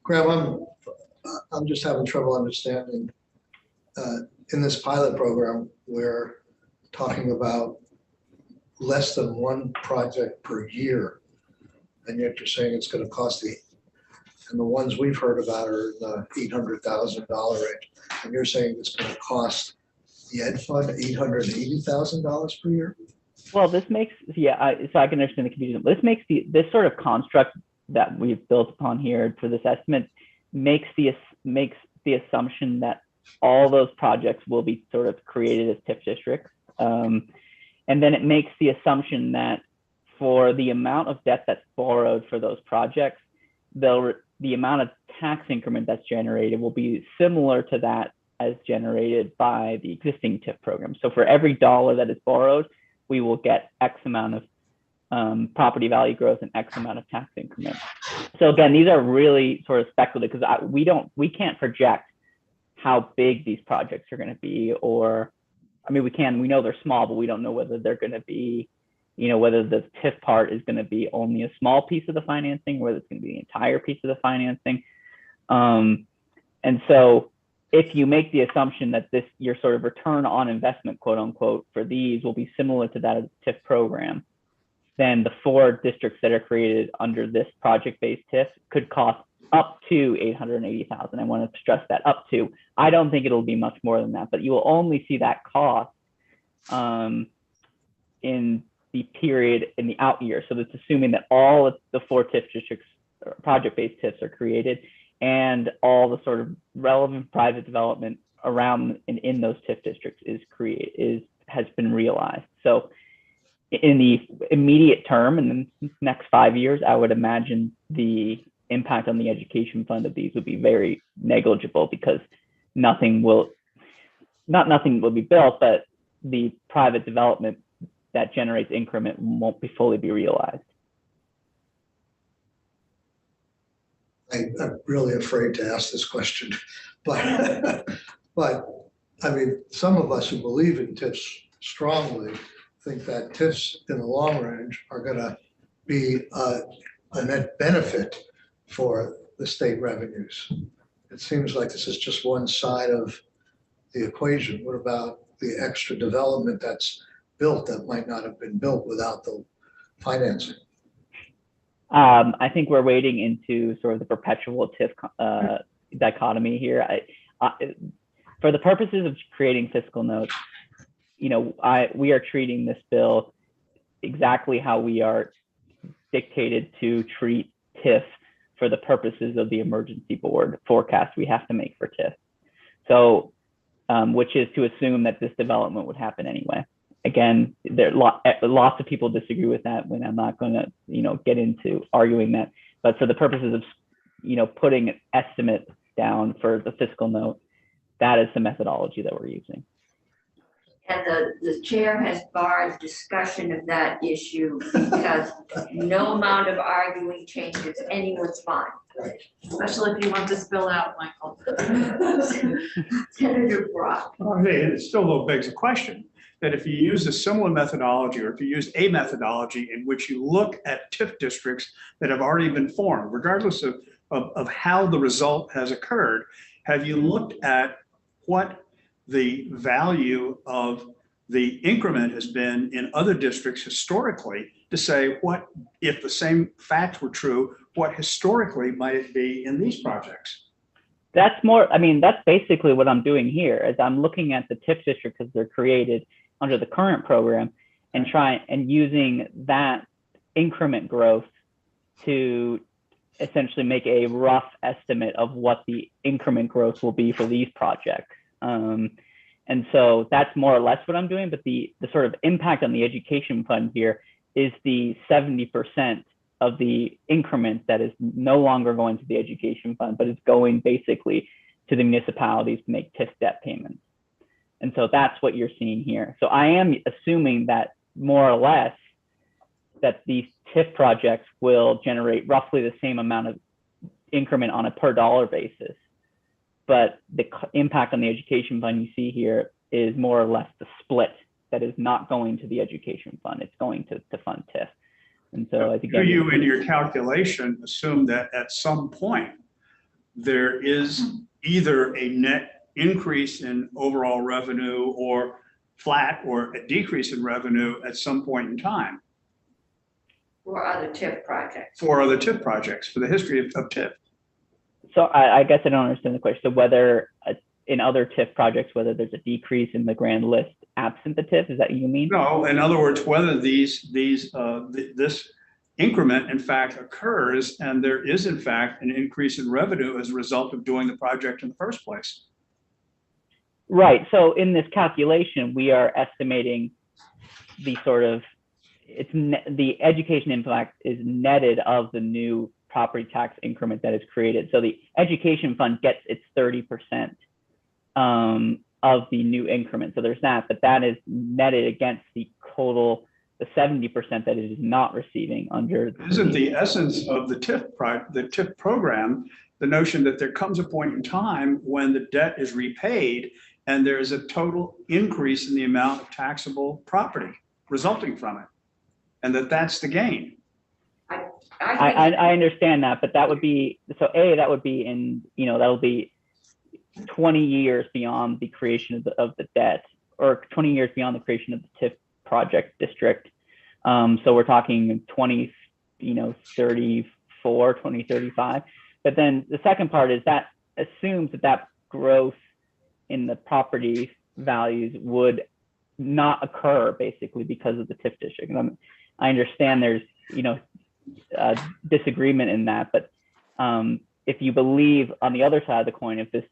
Graham, I'm just having trouble understanding. In this pilot program, we're talking about less than one project per year, and yet you're saying it's going to cost and the ones we've heard about are in the $800,000 range, and you're saying it's going to cost the ed fund $880,000 per year? Well, this makes, so I can understand the confusion. This makes this sort of construct that we've built upon here for this estimate makes the assumption that all those projects will be sort of created as TIF districts. And then it makes the assumption that for the amount of debt that's borrowed for those projects, the amount of tax increment that's generated will be similar to that as generated by the existing TIF program. So for every dollar that is borrowed, we will get X amount of property value growth and X amount of tax increment. So again, these are really sort of speculative, because we can't project how big these projects are going to be, or, I mean, we know they're small, but we don't know whether they're going to be, you know, whether the TIF part is going to be only a small piece of the financing, whether it's going to be the entire piece of the financing. And so if you make the assumption that your sort of return on investment, quote unquote, for these will be similar to that of the TIF program, then the 4 districts that are created under this project-based TIF could cost up to $880,000. I want to stress that, up to. I don't think it'll be much more than that, but you will only see that cost in the period in the out year. So that's assuming that all of the 4 TIF districts, project-based TIFs, are created, and all the sort of relevant private development around and in those TIF districts has been realized. So in the immediate term, in the next 5 years, I would imagine the impact on the education fund of these would be very negligible, because nothing will be built, but the private development that generates increment won't be fully be realized. I'm really afraid to ask this question, but I mean, some of us who believe in TIFs strongly think that TIFs in the long range are going to be a net benefit for the state revenues. It seems like this is just one side of the equation. What about the extra development that's built that might not have been built without the financing? I think we're wading into sort of the perpetual TIF dichotomy here. For the purposes of creating fiscal notes, you know, we are treating this bill exactly how we are dictated to treat TIF for the purposes of the emergency board forecast we have to make for TIF. So which is to assume that this development would happen anyway. Again, lots of people disagree with that, when I'm not going to, get into arguing that. But for the purposes of, putting an estimate down for the fiscal note, that is the methodology that we're using. And the chair has barred discussion of that issue because no amount of arguing changes anyone's mind. Especially if you want this bill out, Michael. Senator Brock. Well, hey, it still begs a question, that if you use a similar methodology, or if you use a methodology in which you look at TIF districts that have already been formed, regardless of how the result has occurred, have you looked at what the value of the increment has been in other districts historically, to say, what, if the same facts were true, what historically might it be in these projects? That's basically what I'm doing here, is I'm looking at the TIF district as they're created under the current program, and using that increment growth to essentially make a rough estimate of what the increment growth will be for these projects. And so that's more or less what I'm doing, but the sort of impact on the education fund here is the 70% of the increment that is no longer going to the education fund, but is going basically to the municipalities to make TIF debt payments. And so that's what you're seeing here. So I am assuming that more or less that these TIF projects will generate roughly the same amount of increment on a per dollar basis. But the impact on the education fund you see here is more or less the split that is not going to the education fund. It's going to fund TIF. And so I think you in your calculation assume that at some point there is either a net increase in overall revenue, or flat, or a decrease in revenue at some point in time For other TIF projects. for other TIF projects, for the history of TIF. So I guess I don't understand the question. So whether in other TIF projects, whether there's a decrease in the grand list absent the TIF, is that what you mean? No, in other words, whether this increment in fact occurs, and there is in fact an increase in revenue as a result of doing the project in the first place. Right. So in this calculation, we are estimating the sort of, the education impact is netted of the new property tax increment that is created. So the education fund gets its 30% of the new increment. So there's that, but that is netted against the total, the 70% that it is not receiving under. Isn't the essence of the TIF program, the notion that there comes a point in time when the debt is repaid and there is a total increase in the amount of taxable property resulting from it, and that's the gain? I understand that, but that would be, so that would be in, that'll be 20 years beyond the creation of the debt, or 20 years beyond the creation of the TIF project district. So we're talking 2034, 2035. But then the second part is that assumes that growth in the property values would not occur basically because of the TIF district. And I understand there's, disagreement in that, but if you believe on the other side of the coin, if this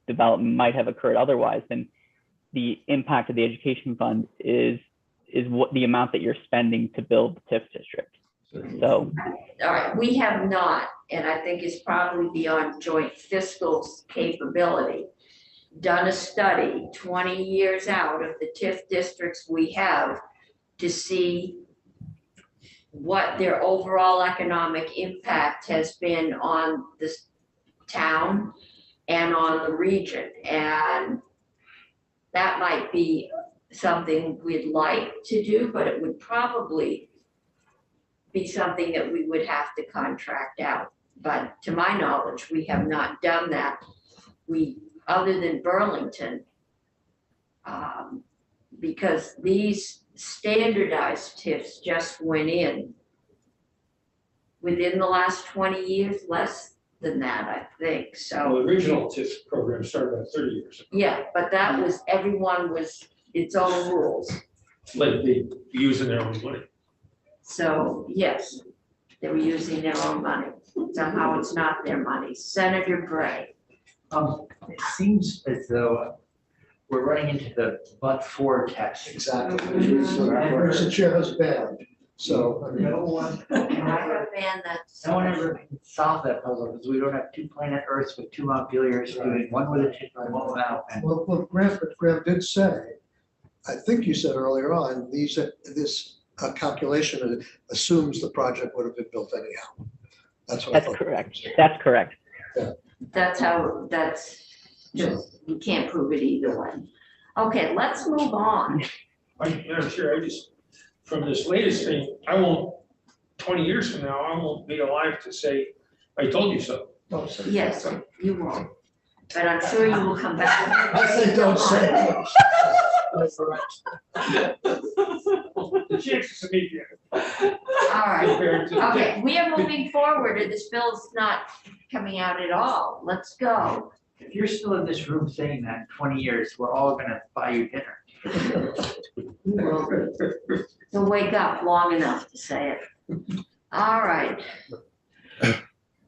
development might have occurred otherwise, then the impact of the education fund is what the amount that you're spending to build the TIF district. So, all right, we have not, and I think it's probably beyond joint fiscal capability, done a study 20 years out of the TIF districts we have to see what their overall economic impact has been on this town and on the region. And that might be something we'd like to do, but it would probably be something that we would have to contract out. But to my knowledge, we have not done that. Other than Burlington, because these standardized TIFs just went in within the last 20 years, less than that, I think, Well, so. the original TIF program started about 30 years ago. Yeah, but that was, everyone was its own rules. Like they using their own money. So, yes, they were using their own money. Somehow it's not their money. Senator Gray. It seems as though we're running into the but-for test. Exactly. Mr. Chair has banned, so, I mean, No one, I have a band that's. no one ever can solve that puzzle because we don't have two planet Earths with two Montpeliers doing one with a tip and one without. And well, Graham did say, I think you said earlier on, this calculation assumes the project would have been built anyhow. That's what I That's thought. correct. That's correct. That's how, that's just, you can't prove it either way. Okay, let's move on. Madam Chair, I just, from this latest thing, I won't, 20 years from now, I won't be alive to say, I told you so. Don't say. Yes, you won't. But I'm sure you will come back. I say don't say. The chances of me getting All right. compared to. Okay, we are moving forward and this bill's not coming out at all. Let's go. if you're still in this room saying that in 20 years, we're all gonna buy you dinner. So wake up long enough to say it. All right.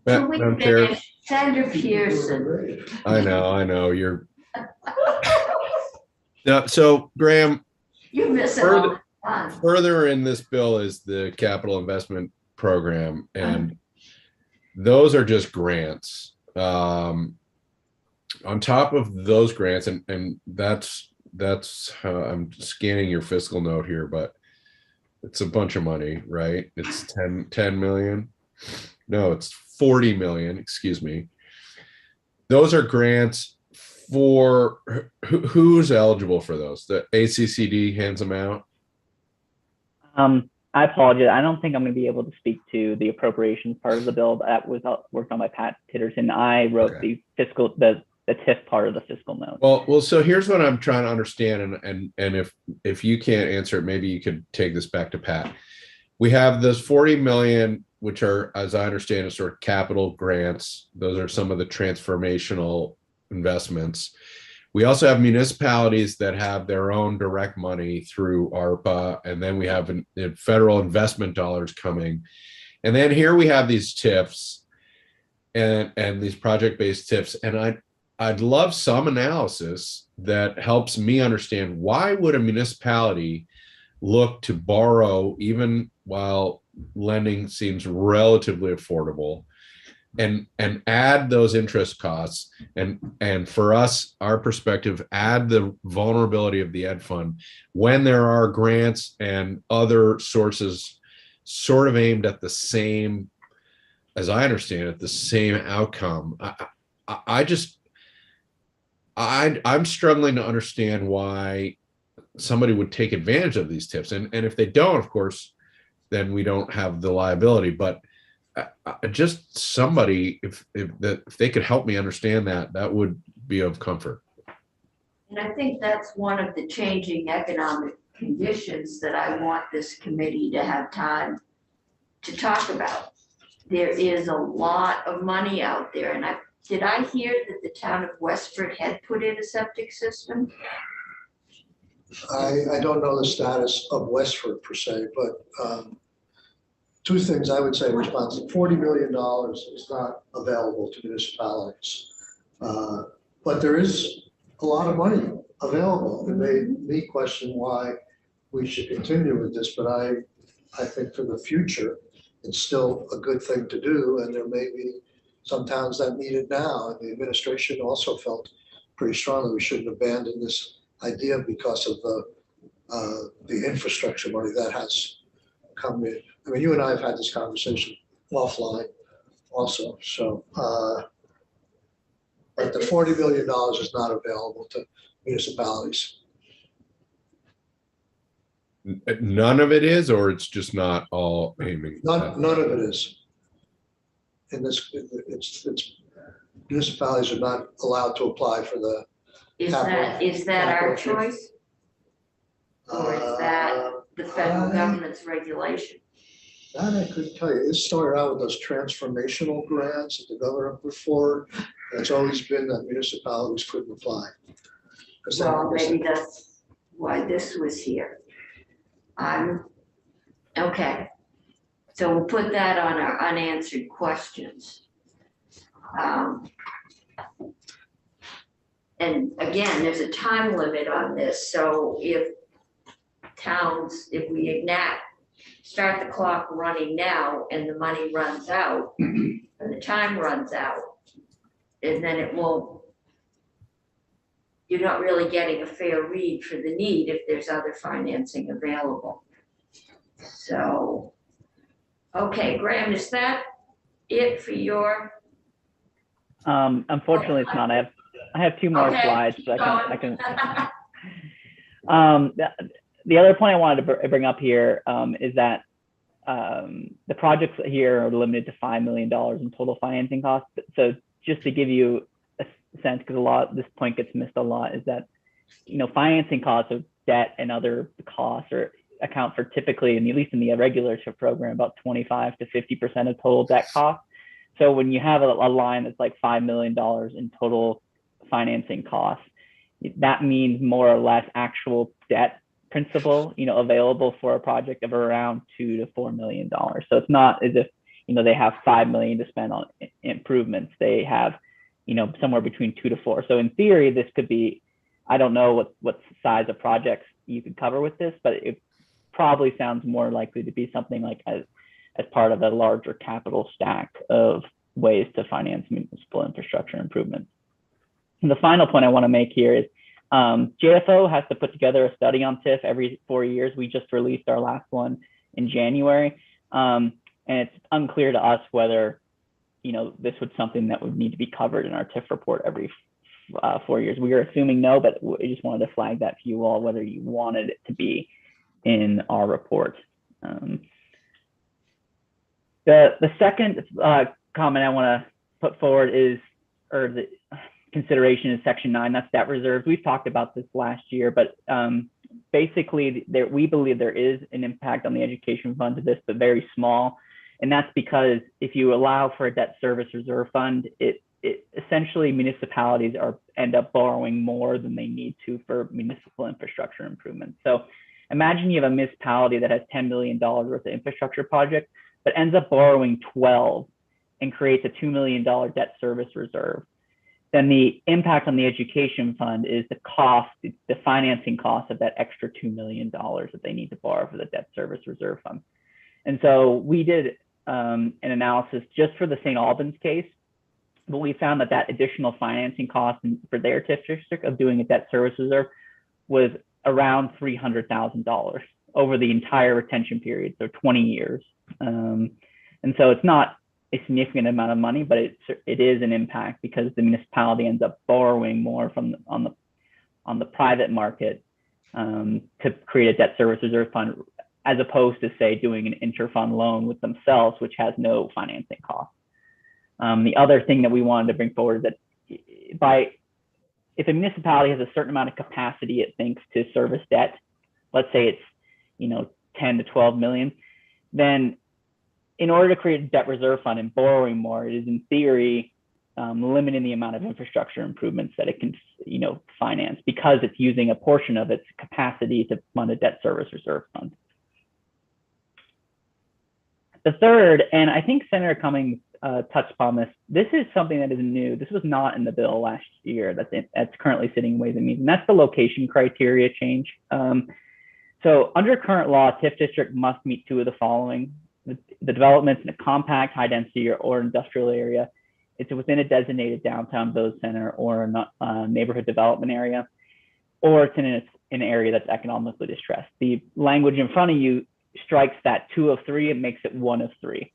Can we Madam Chair, finish? Senator Pearson. I know, you're. Now, so Graham, You miss it all the time. further in this bill is the capital investment program, and those are just grants. On top of those grants, and that's I'm scanning your fiscal note here, but it's a bunch of money, right? It's 10 million. No, it's 40 million, excuse me. Those are grants for who's eligible for those? The ACCD hands them out? I apologize. I don't think I'm going to be able to speak to the appropriations part of the bill. That was worked on by Pat Titterton. I wrote Okay. the TIF part of the fiscal note. Well, so here's what I'm trying to understand, and if you can't answer it, maybe you could take this back to Pat. We have those 40 million, which are, as I understand it, sort of capital grants. Those are some of the transformational investments. We also have municipalities that have their own direct money through ARPA, and then we have federal investment dollars coming. And then here we have these TIFs and these project-based TIFs. And I'd love some analysis that helps me understand, why would a municipality look to borrow even while lending seems relatively affordable, and add those interest costs, and for us, our perspective, add the vulnerability of the ed fund when there are grants and other sources sort of aimed at the same, as I understand it, the same outcome. I'm struggling to understand why somebody would take advantage of these tips. And if they don't, of course, then we don't have the liability. But just somebody, if they could help me understand that, that would be of comfort. And I think that's one of the changing economic conditions that I want this committee to have time to talk about. There is a lot of money out there, and did I hear that the town of Westford had put in a septic system? I don't know the status of Westford per se, but two things I would say in response. $40 million is not available to municipalities. But there is a lot of money available. It made me question why we should continue with this, but I think for the future, it's still a good thing to do, and there may be some towns that need it now. And the administration also felt pretty strongly we shouldn't abandon this idea because of the infrastructure money that has come in. I mean, you and I have had this conversation offline also. So, but the $40 million is not available to municipalities. None of it is, or it's just not all aiming? None of it is. In this, it's municipalities are not allowed to apply for the. Is that our choice? Or is that the federal government's regulation? That I couldn't tell you. It started out with those transformational grants that the governor put forward. It's always been that municipalities couldn't apply. Well, maybe that's why this was here. Okay. So we'll put that on our unanswered questions. And again, there's a time limit on this, so if we start the clock running now and the money runs out, and the time runs out, and then you're not really getting a fair read for the need if there's other financing available. So, okay, Graham, is that it for your? Unfortunately, it's not. I have two more Okay, slides, so keep I can. The other point I wanted to bring up here is that the projects here are limited to $5 million in total financing costs. So just to give you a sense, because this point gets missed a lot, is that financing costs of debt and other costs account for typically, and at least in the regular TIF program, about 25 to 50% of total debt costs. So when you have a line that's like $5 million in total financing costs, that means more or less actual debt principal, available for a project of around $2 to $4 million. So it's not as if, they have $5 million to spend on improvements. They have, somewhere between 2 to 4. So in theory, this could be, I don't know what size of projects you could cover with this, but it probably sounds more likely to be something like as part of a larger capital stack of ways to finance municipal infrastructure improvements. And the final point I want to make here is JFO has to put together a study on TIF every 4 years. We just released our last one in January. And it's unclear to us whether, this was something that would need to be covered in our TIF report every 4 years. We are assuming no, but we just wanted to flag that to you all, whether you wanted it to be in our report. The second comment I want to put forward is, or the consideration is Section 9, that's debt reserves. We've talked about this last year, but basically we believe there is an impact on the education fund to this, but very small. And that's because if you allow for a debt service reserve fund, it essentially municipalities end up borrowing more than they need to for municipal infrastructure improvements. So imagine you have a municipality that has $10 million worth of infrastructure project, but ends up borrowing 12 and creates a $2 million debt service reserve. Then the impact on the education fund is the cost, the financing cost of that extra $2 million that they need to borrow for the debt service reserve fund. And so we did an analysis just for the St. Albans case, but we found that additional financing cost for their TIF district of doing a debt service reserve was around $300,000 over the entire retention period, so 20 years. And so it's not a significant amount of money, but it is an impact because the municipality ends up borrowing more on the private market to create a debt service reserve fund, as opposed to, say, doing an interfund loan with themselves, which has no financing cost. The other thing that we wanted to bring forward is that if a municipality has a certain amount of capacity it thinks to service debt, let's say it's 10 to 12 million, then in order to create a debt reserve fund and borrowing more, it is in theory limiting the amount of infrastructure improvements that it can finance, because it's using a portion of its capacity to fund a debt service reserve fund. The third, and I think Senator Cummings touched upon this, this is something that is new. This was not in the bill last year that's currently sitting in Ways and Means, and that's the location criteria change. So under current law, a TIF district must meet two of the following: the developments in a compact, high density or industrial area, it's within a designated downtown village center or a neighborhood development area, or it's in an area that's economically distressed. The language in front of you strikes that 2 of 3, it makes it 1 of 3.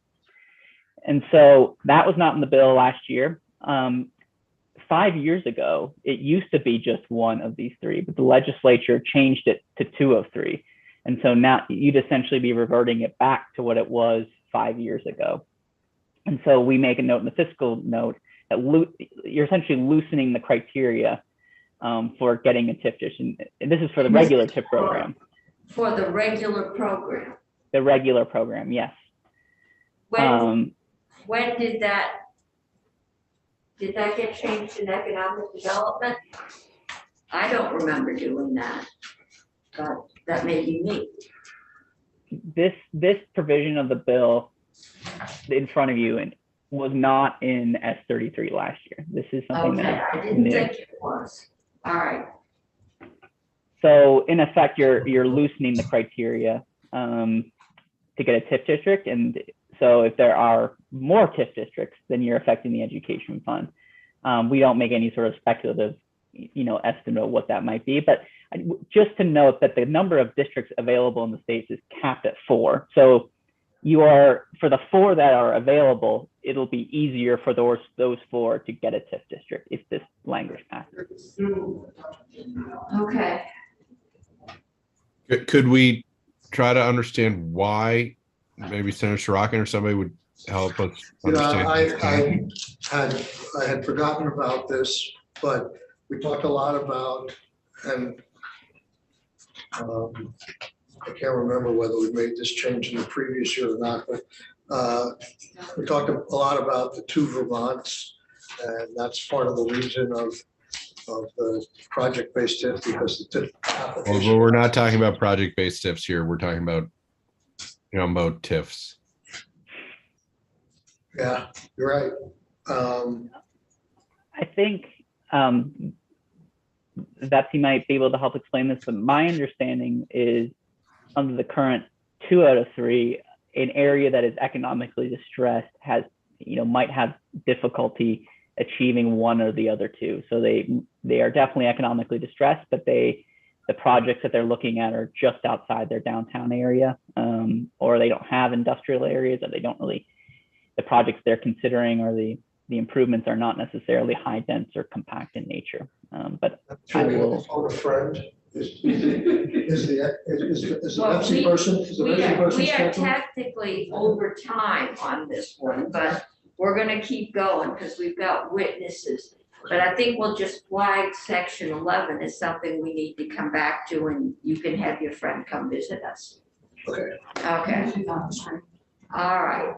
And so that was not in the bill last year. 5 years ago, it used to be just 1 of these 3, but the legislature changed it to 2 of 3. And so now you'd essentially be reverting it back to what it was 5 years ago. And so we make a note in the fiscal note that you're essentially loosening the criteria for getting a TIF district. And this is for the regular TIF program. For the regular program. The regular program, yes. When did that get changed in economic development? I don't remember doing that, but that may be me. This provision of the bill in front of you, and was not in S33 last year. This is something Okay, that I is didn't new. think it was. All right, So in effect, you're loosening the criteria to get a TIF district. And so if there are more TIF districts, then you're affecting the education fund. We don't make any sort of speculative, estimate of what that might be, but just to note that the number of districts available in the states is capped at 4. So for the 4 that are available, it'll be easier for those 4 to get a TIF district if this language passes. okay. Could we try to understand why? Maybe Senator Sorokin or somebody would help us understand. I had forgotten about this, but we talked a lot about, and I can't remember whether we made this change in the previous year or not, but we talked a lot about the 2 Vermonts, and that's part of the reason of the project-based TIF, because the TIF Well, application. we're not talking about project-based TIFs here. We're talking about jumbo TIFs. Yeah, you're right. I think Betsy might be able to help explain this, but my understanding is under the current 2 out of 3, an area that is economically distressed might have difficulty achieving one or the other 2. So they are definitely economically distressed, but the projects that they're looking at are just outside their downtown area, or they don't have industrial areas, or the projects they're considering or the improvements are not necessarily high dense or compact in nature. But I will phone a friend. Is the Well, Betsy person? Is the Betsy person We are scheduled? technically over time on this one, but we're gonna keep going because we've got witnesses. But I think we'll just flag section 11 as something we need to come back to, and you can have your friend come visit us. Okay. Okay. All right.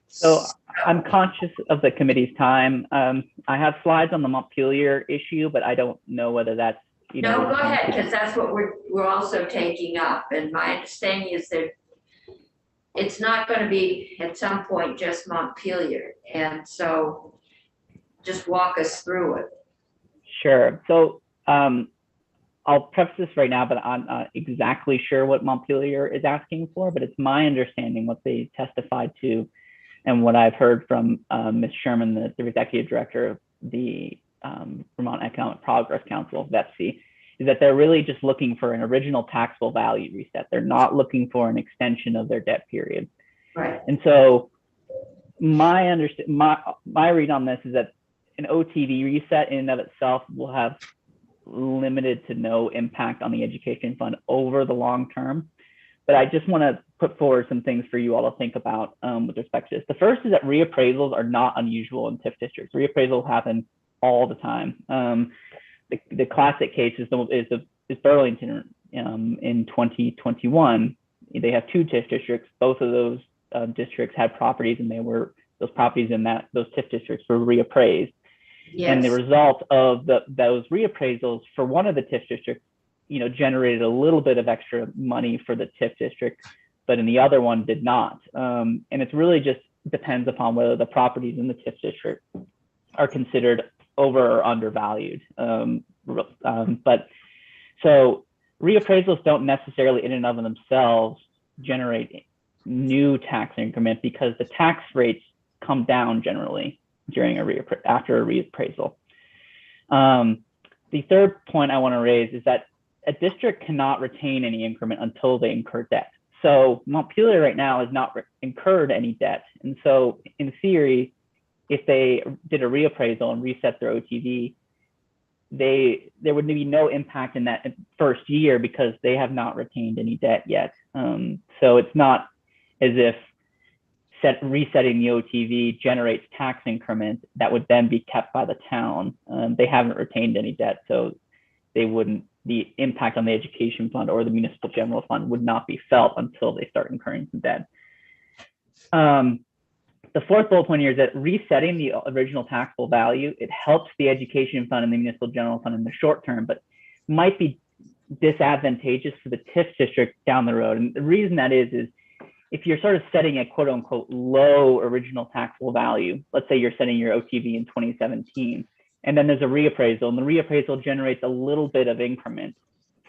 So I'm conscious of the committee's time. I have slides on the Montpelier issue, but I don't know whether that's, No, go ahead, because that's what we're also taking up, and my understanding is that it's not gonna be at some point just Montpelier, and so just walk us through it. Sure. So I'll preface this right now, but I'm not exactly sure what Montpelier is asking for, but it's my understanding what they testified to and what I've heard from Ms. Sherman, the executive director of the Vermont Economic Progress Council, VEPC, is that they're really just looking for an original taxable value reset. They're not looking for an extension of their debt period. Right. And so my read on this is that an OTV reset in and of itself will have limited to no impact on the education fund over the long term. But I just want to put forward some things for you all to think about with respect to this. The first is that reappraisals are not unusual in TIF districts. Reappraisals happen all the time. The classic case is Burlington in 2021. They have 2 TIF districts. Both of those districts had properties, and those properties in those TIF districts were reappraised. Yes. And the result of those reappraisals for one of the TIF districts, generated a little bit of extra money for the TIF district, but in the other one did not. And it's really just depends upon whether the properties in the TIF district are considered over or undervalued. But so reappraisals don't necessarily in and of themselves generate new tax increment because the tax rates come down generally during after a reappraisal. The third point I want to raise is that a district cannot retain any increment until they incur debt. So Montpelier right now has not incurred any debt. And so in theory, if they did a reappraisal and reset their OTV, there would be no impact in that first year because they have not retained any debt yet. So it's not as if resetting the OTV generates tax increment that would then be kept by the town. They haven't retained any debt, so the impact on the education fund or the municipal general fund would not be felt until they start incurring some debt. The fourth bullet point here is that resetting the original taxable value, it helps the education fund and the municipal general fund in the short term, but might be disadvantageous for the TIF district down the road. And the reason that is if you're sort of setting a quote unquote low original taxable value, let's say you're setting your OTV in 2017, and then there's a reappraisal, and the reappraisal generates a little bit of increment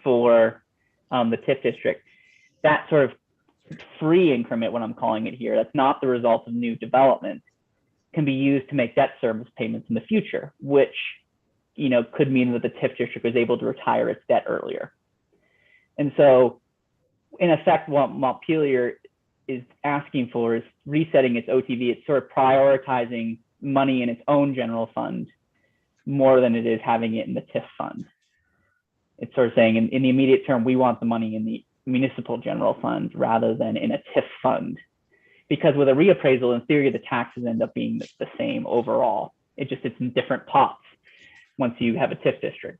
for the TIF district. That sort of free increment, what I'm calling it here, that's not the result of new development, can be used to make debt service payments in the future, which could mean that the TIF district was able to retire its debt earlier. And so, in effect, what Montpelier is asking for is resetting its OTV. It's sort of prioritizing money in its own general fund more than it is having it in the TIF fund. It's sort of saying in the immediate term, we want the money in the municipal general fund rather than in a TIF fund. Because with a reappraisal, in theory, the taxes end up being the same overall. It's in different pots once you have a TIF district.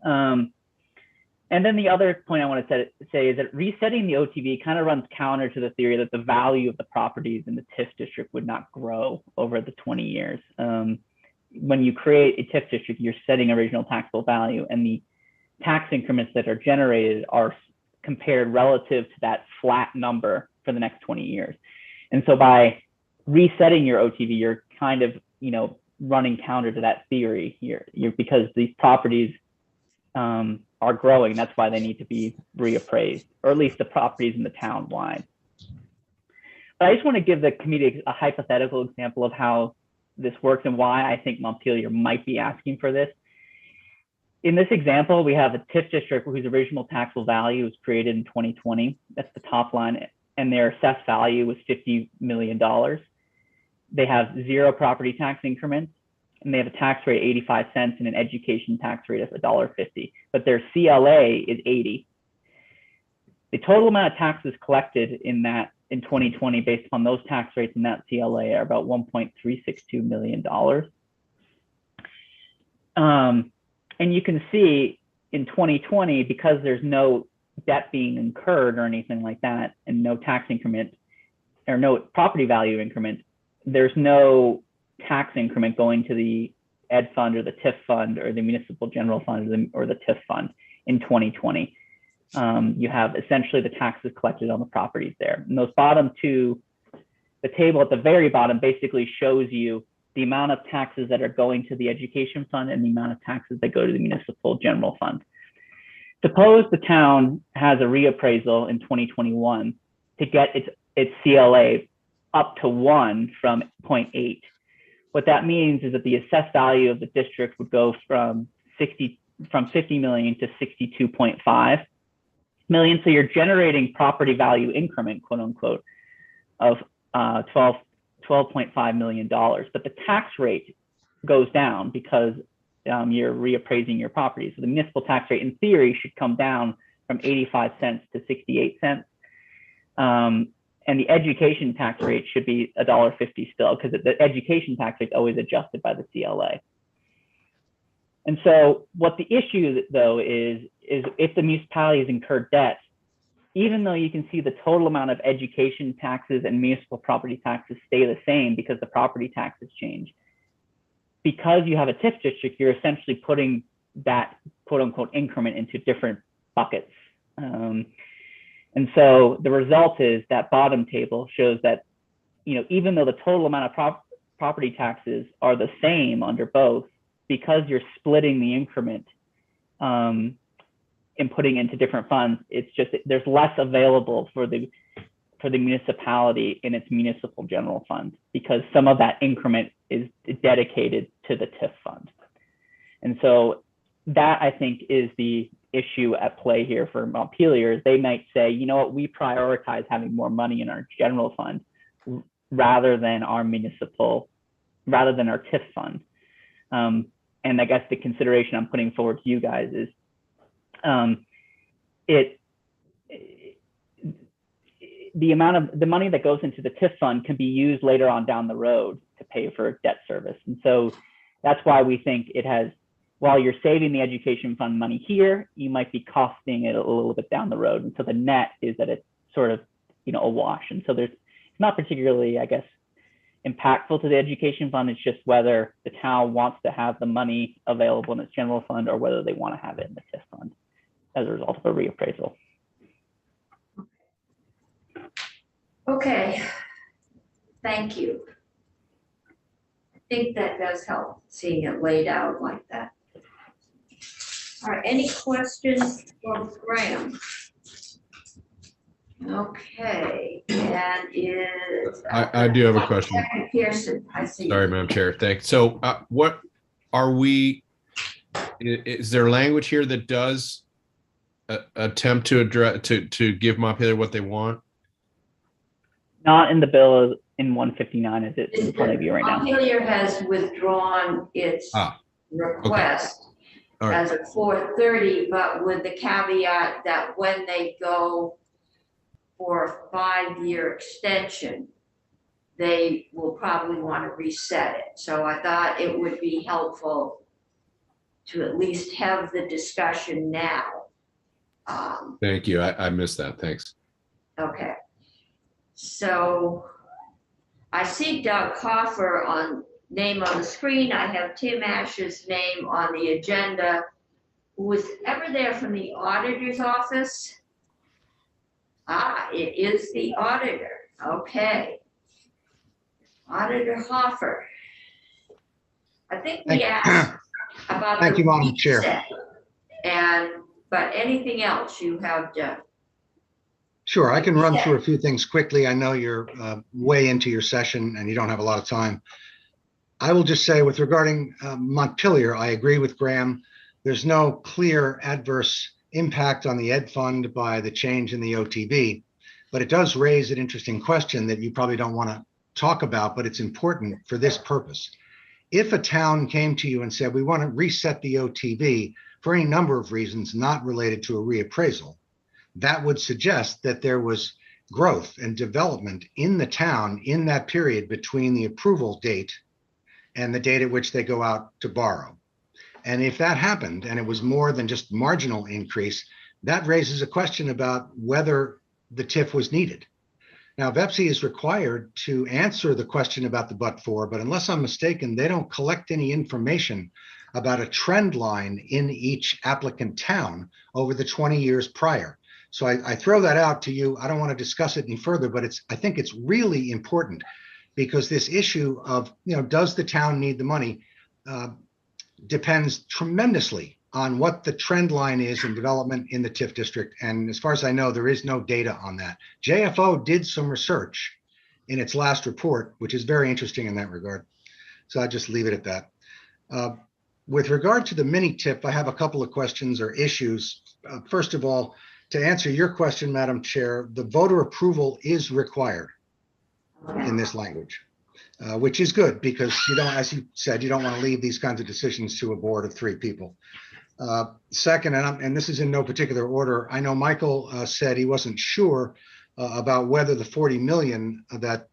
And then the other point I want to say is that resetting the OTV kind of runs counter to the theory that the value of the properties in the TIF district would not grow over the 20 years. When you create a TIF district, you're setting original taxable value, and the tax increments that are generated are compared relative to that flat number for the next 20 years. And so by resetting your OTV, you're kind of, running counter to that theory here, because these properties are growing. That's why they need to be reappraised, or at least the properties in the town wide. But I just want to give the committee a hypothetical example of how this works and why I think Montpelier might be asking for this. In this example, we have a TIF district whose original taxable value was created in 2020. That's the top line, and their assessed value was $50 million. They have 0 property tax increments, and they have a tax rate of 85 cents and an education tax rate of $1.50, but their CLA is 80. The total amount of taxes collected in 2020 based upon those tax rates and that CLA are about $1.362 million. And you can see in 2020, because there's no debt being incurred or anything like that, and no tax increment or no property value increment, there's no tax increment going to the ed fund or the TIF fund or the municipal general fund or the TIF fund in 2020. You have essentially the taxes collected on the properties there. And those bottom two, the table at the very bottom basically shows you the amount of taxes that are going to the education fund and the amount of taxes that go to the municipal general fund. Suppose the town has a reappraisal in 2021 to get its CLA up to 1 from 0.8. What that means is that the assessed value of the district would go from 50 million to 62.5 million. So you're generating property value increment, quote unquote, of $12.5 million. But the tax rate goes down because you're reappraising your property. So the municipal tax rate in theory should come down from 85 cents to 68 cents. And the education tax rate should be $1.50 still, because the education tax rate is always adjusted by the CLA. And so what the issue though is if the municipality has incurred debt, even though you can see the total amount of education taxes and municipal property taxes stay the same because the property taxes change, because you have a TIF district, you're essentially putting that quote unquote increment into different buckets. And so the result is that bottom table shows that, even though the total amount of property taxes are the same under both, because you're splitting the increment and putting into different funds, it's just there's less available for the municipality in its municipal general fund, because some of that increment is dedicated to the TIF fund. And so that, I think, is the issue at play here for Montpelier. They might say, you know what, we prioritize having more money in our general fund rather than our TIF fund. And I guess the consideration I'm putting forward to you guys is the amount of the money that goes into the TIF fund can be used later on down the road to pay for debt service. And so that's why we think it has, while you're saving the education fund money here, you might be costing it a little bit down the road. And so the net is that it's sort of, a wash. And so it's not particularly, I guess, impactful to the education fund. It's just whether the town wants to have the money available in its general fund or whether they want to have it in the TIF fund as a result of a reappraisal. Okay, thank you. I think that does help, seeing it laid out like that. All right, any questions for Graham? Okay, and is. I do have a question. Secretary Pearson, I see. Sorry, Madam Chair. Thanks. So what are we, is there language here that does attempt to address, to give Montpelier what they want? Not in the bill in 159 as it's in front of you right now. Montpelier has withdrawn its request All right. as of 4:30, but with the caveat that when they go for a 5-year extension, they will probably want to reset it. So I thought it would be helpful to at least have the discussion now. Thank you. I missed that. Thanks. Okay. So I see Doug Hoffer name on the screen. I have Tim Ash's name on the agenda. Was ever there from the auditor's office? It is the auditor. Okay. Auditor Hoffer. I think we asked about. Thank you, Madam Chair. But anything else you have to? Sure, I can run through a few things quickly. I know you're way into your session and you don't have a lot of time. I will just say regarding Montpelier, I agree with Graham. There's no clear adverse impact on the Ed Fund by the change in the OTB, but it does raise an interesting question that you probably don't want to talk about, but it's important for this purpose. If a town came to you and said, we want to reset the OTB for any number of reasons not related to a reappraisal, that would suggest that there was growth and development in the town in that period between the approval date and the date at which they go out to borrow. And if that happened and it was more than just marginal increase, that raises a question about whether the TIF was needed. Now, VEPSI is required to answer the question about the but-for, but unless I'm mistaken, they don't collect any information about a trend line in each applicant town over the 20 years prior. So I throw that out to you. I don't want to discuss it any further, but I think it's really important because this issue of, does the town need the money depends tremendously on what the trend line is in development in the TIF district. And as far as I know, there is no data on that. JFO did some research in its last report, which is very interesting in that regard. So I just leave it at that. With regard to the mini TIF, I have a couple of questions or issues. First of all, to answer your question, Madam Chair, the voter approval is required in this language, which is good because as you said, you don't want to leave these kinds of decisions to a board of 3 people. Second, and this is in no particular order, I know Michael said he wasn't sure about whether the 40 million that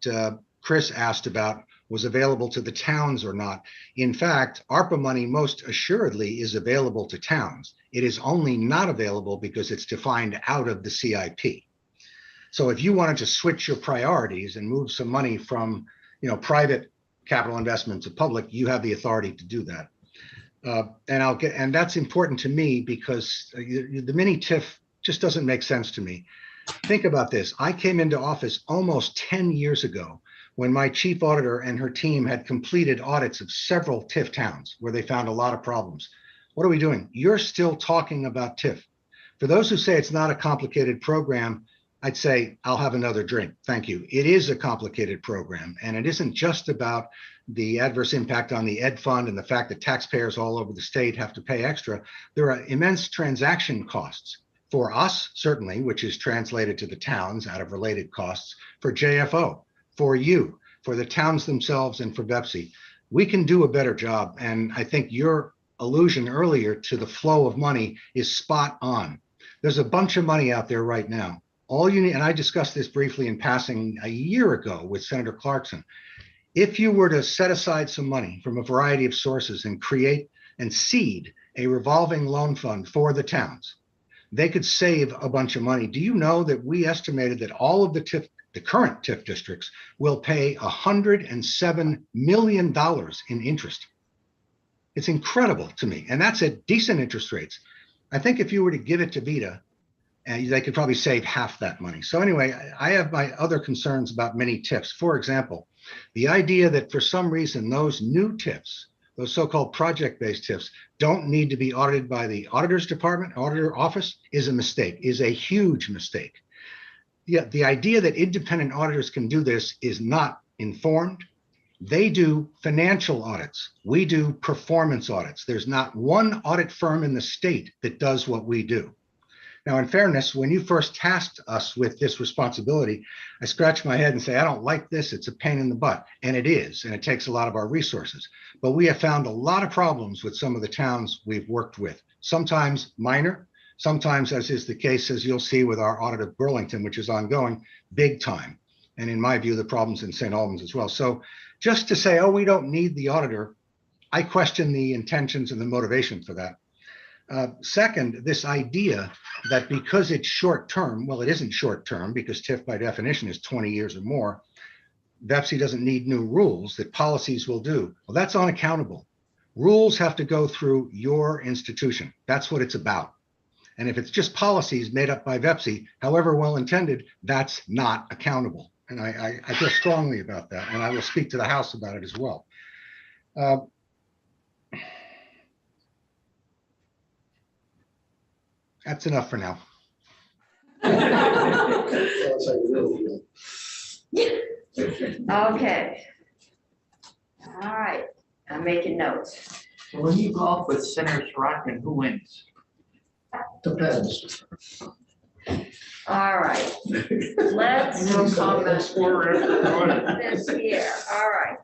Chris asked about was available to the towns or not. In fact, ARPA money most assuredly is available to towns. It is only not available because it's defined out of the CIP. So if you wanted to switch your priorities and move some money from private capital investment to public, you have the authority to do that. And that's important to me because the mini TIF just doesn't make sense to me. Think about this. I came into office almost 10 years ago when my chief auditor and her team had completed audits of several TIF towns where they found a lot of problems. What are we doing? You're still talking about TIF. For those who say it's not a complicated program, I'd say, I'll have another drink. Thank you. It is a complicated program, and it isn't just about the adverse impact on the Ed Fund and the fact that taxpayers all over the state have to pay extra. There are immense transaction costs for us, certainly, which is translated to the towns out of related costs, for JFO, for you, for the towns themselves, and for VEPSI. We can do a better job, and I think your allusion earlier to the flow of money is spot on. There's a bunch of money out there right now. All you need, and I discussed this briefly in passing a year ago with Senator Clarkson. If you were to set aside some money from a variety of sources and create and seed a revolving loan fund for the towns, they could save a bunch of money. Do you know that we estimated that all of the current TIF districts will pay $107 million in interest? It's incredible to me. And that's at decent interest rates. I think if you were to give it to VITA and they could probably save half that money. So anyway, I have my other concerns about mini TIFs. For example, the idea that for some reason those new TIFs, those so-called project-based TIFs, don't need to be audited by the auditor's department, auditor office, is a mistake, is a huge mistake. Yeah, the idea that independent auditors can do this is not informed. They do financial audits. We do performance audits. There's not one audit firm in the state that does what we do. Now, in fairness, when you first tasked us with this responsibility, I scratched my head and say, I don't like this. It's a pain in the butt. And it is, and it takes a lot of our resources. But we have found a lot of problems with some of the towns we've worked with, sometimes minor, sometimes, as is the case, as you'll see with our audit of Burlington, which is ongoing, big time. And in my view, the problems in St. Albans as well. So just to say, oh, we don't need the auditor, I question the intentions and the motivation for that. Second, this idea that because it's short term, well, it isn't short term because TIF by definition is 20 years or more. VEPSI doesn't need new rules that policies will do. Well, that's unaccountable. Rules have to go through your institution. That's what it's about. And if it's just policies made up by VEPSI, however well intended, that's not accountable. And I feel strongly about that. And I will speak to the House about it as well. That's enough for now. Okay. All right, I'm making notes. When you golf with Senator Sorokin, who wins? Depends. All right, let's this here. All right.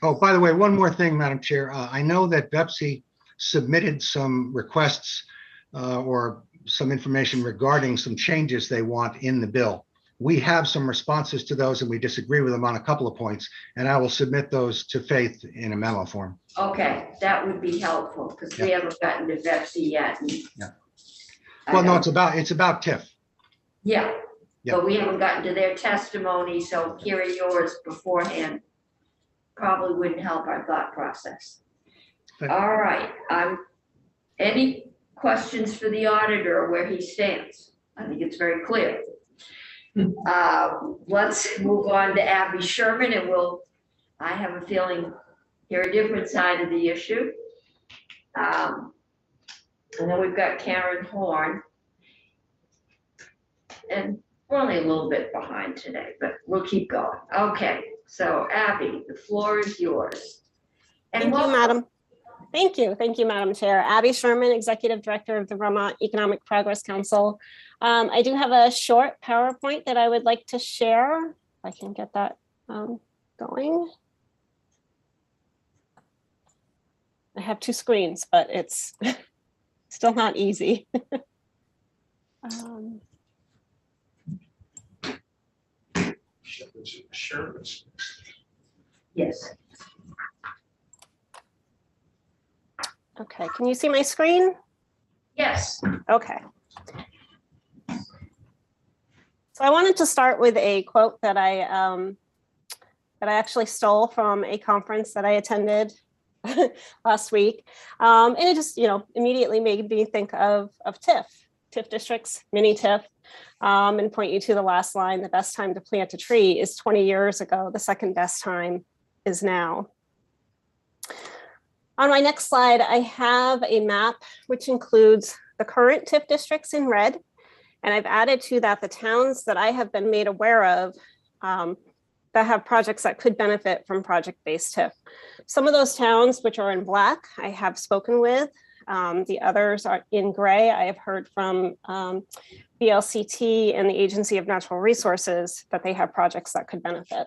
Oh, by the way, one more thing, Madam Chair. I know that VEPSI submitted some requests or some information regarding some changes they want in the bill. We have some responses to those and we disagree with them on a couple of points, and I will submit those to Faith in a memo form. Okay, that would be helpful because we haven't gotten to VEPSI yet. Yeah. Well, no, it's about TIF. Yeah, Yeah. but we haven't gotten to their testimony, so hearing yours beforehand probably wouldn't help our thought process. But- All right, any questions for the auditor where he stands? I think it's very clear. Let's move on to Abby Sherman and I have a feeling hear a different side of the issue. And then we've got Karen Horn. And we're only a little bit behind today, but we'll keep going. Okay, so Abby, the floor is yours. And Thank you, welcome. Madam. Thank you, Madam Chair. Abby Sherman, Executive Director of the Vermont Economic Progress Council. I do have a short PowerPoint that I would like to share. If I can get that going. I have two screens, but it's still not easy. Yes. Okay, can you see my screen? Yes. Okay. So I wanted to start with a quote that I actually stole from a conference that I attended last week. And it just, immediately made me think of TIF districts, mini TIF, and point you to the last line, the best time to plant a tree is 20 years ago. The second best time is now. On my next slide, I have a map which includes the current TIF districts in red. And I've added to that the towns that I have been made aware of that have projects that could benefit from project-based TIF. Some of those towns which are in black, I have spoken with. The others are in gray. I have heard from BLCT and the Agency of Natural Resources that they have projects that could benefit.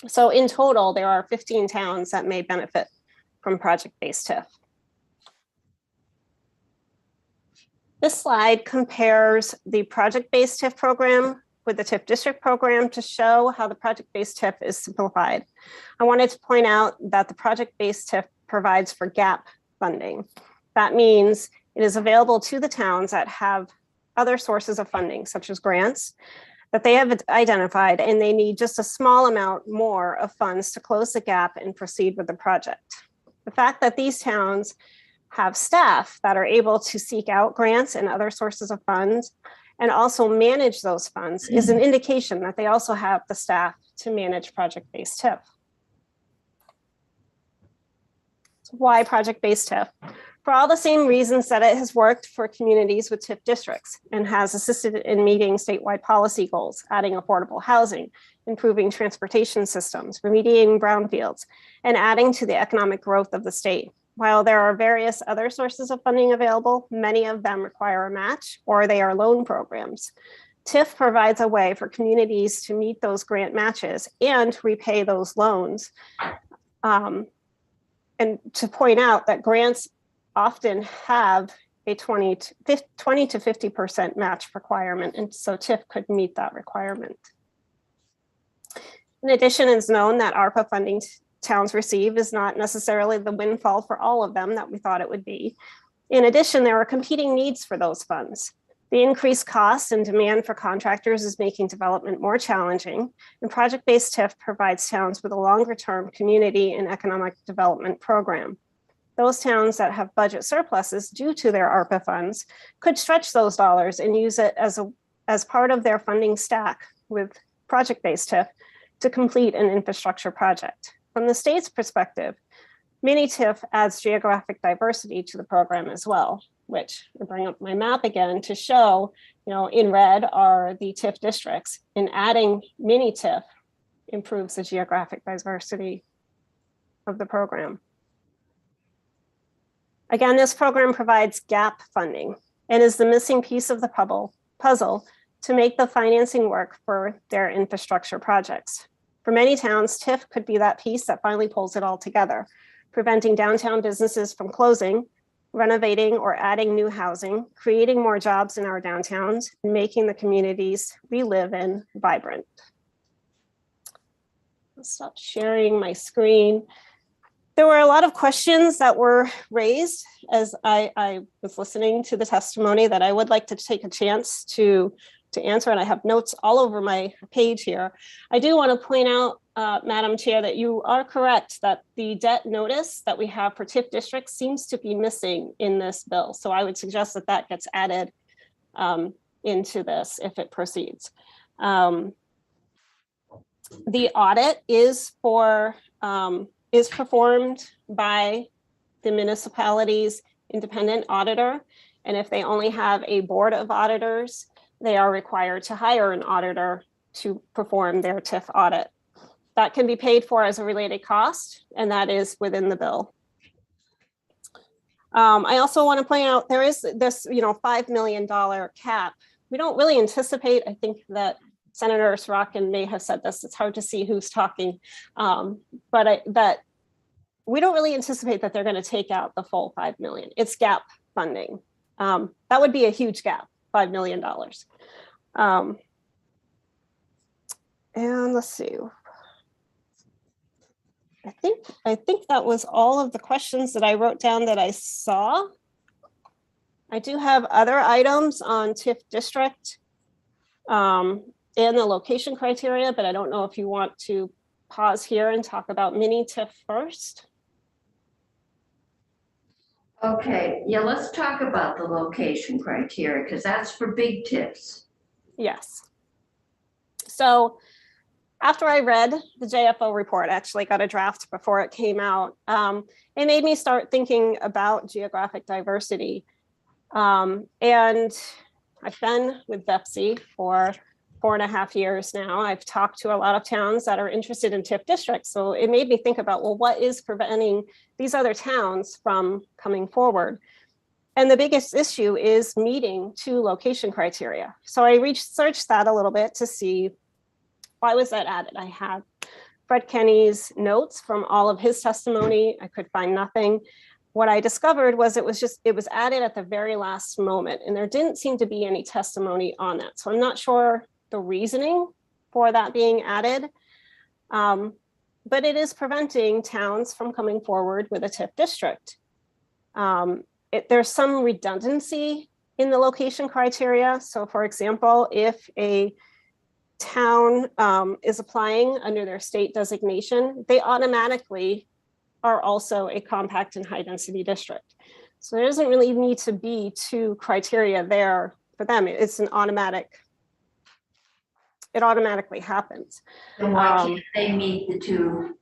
So in total, there are 15 towns that may benefit from project-based TIF. This slide compares the project-based TIF program with the TIF district program to show how the project-based TIF is simplified. I wanted to point out that the project-based TIF provides for gap funding. That means it is available to the towns that have other sources of funding, such as grants, that they have identified, and they need just a small amount more of funds to close the gap and proceed with the project. The fact that these towns have staff that are able to seek out grants and other sources of funds and also manage those funds is an indication that they also have the staff to manage project-based TIF. Why project-based TIF? For all the same reasons that it has worked for communities with TIF districts and has assisted in meeting statewide policy goals, adding affordable housing, improving transportation systems, remediating brownfields, and adding to the economic growth of the state. While there are various other sources of funding available, many of them require a match or they are loan programs. TIF provides a way for communities to meet those grant matches and repay those loans. And to point out that grants often have a 20 to 50% match requirement, and so TIF could meet that requirement. In addition, it's known that ARPA funding towns receive is not necessarily the windfall for all of them that we thought it would be. In addition, there are competing needs for those funds. The increased costs and demand for contractors is making development more challenging, and project-based TIF provides towns with a longer-term community and economic development program. Those towns that have budget surpluses due to their ARPA funds could stretch those dollars and use it as part of their funding stack with project-based TIF to complete an infrastructure project. From the state's perspective, mini TIF adds geographic diversity to the program as well, which I bring up my map again to show, in red are the TIF districts, and adding mini TIF improves the geographic diversity of the program. Again, this program provides gap funding and is the missing piece of the puzzle to make the financing work for their infrastructure projects. For many towns, TIF could be that piece that finally pulls it all together, preventing downtown businesses from closing, renovating or adding new housing, creating more jobs in our downtowns, and making the communities we live in vibrant. I'll stop sharing my screen. There were a lot of questions that were raised as I was listening to the testimony that I would like to take a chance to answer, and I have notes all over my page here. I do want to point out, Madam Chair, that you are correct that the debt notice that we have for TIF districts seems to be missing in this bill. So I would suggest that that gets added into this if it proceeds. The audit is performed by the municipality's independent auditor. And if they only have a board of auditors, they are required to hire an auditor to perform their TIF audit. That can be paid for as a related cost, and that is within the bill. I also want to point out there is this, $5 million cap. We don't really anticipate, I think that Senator Sorokin may have said this, it's hard to see who's talking, that we don't really anticipate that they're going to take out the full $5 million. It's gap funding. That would be a huge gap, $5 million. And let's see. I think that was all of the questions that I wrote down that I saw. I do have other items on TIF district and the location criteria, but I don't know if you want to pause here and talk about mini TIF first. Okay, yeah, let's talk about the location criteria because that's for big TIFs. Yes. So after I read the JFO report, I actually got a draft before it came out. It made me start thinking about geographic diversity. And I've been with BEPC for 4.5 years now. I've talked to a lot of towns that are interested in TIF districts. So it made me think about, well, what is preventing these other towns from coming forward? And the biggest issue is meeting 2 location criteria. So I researched that a little bit to see why was that added. I had Fred Kenny's notes from all of his testimony. I could find nothing. What I discovered was it was added at the very last moment, and there didn't seem to be any testimony on that. So I'm not sure the reasoning for that being added, but it is preventing towns from coming forward with a TIF district. There's some redundancy in the location criteria. So for example, if a town is applying under their state designation, they automatically are also a compact and high density district. So there doesn't really need to be two criteria there for them. It's an automatic, it automatically happens. Then why can't they meet the two?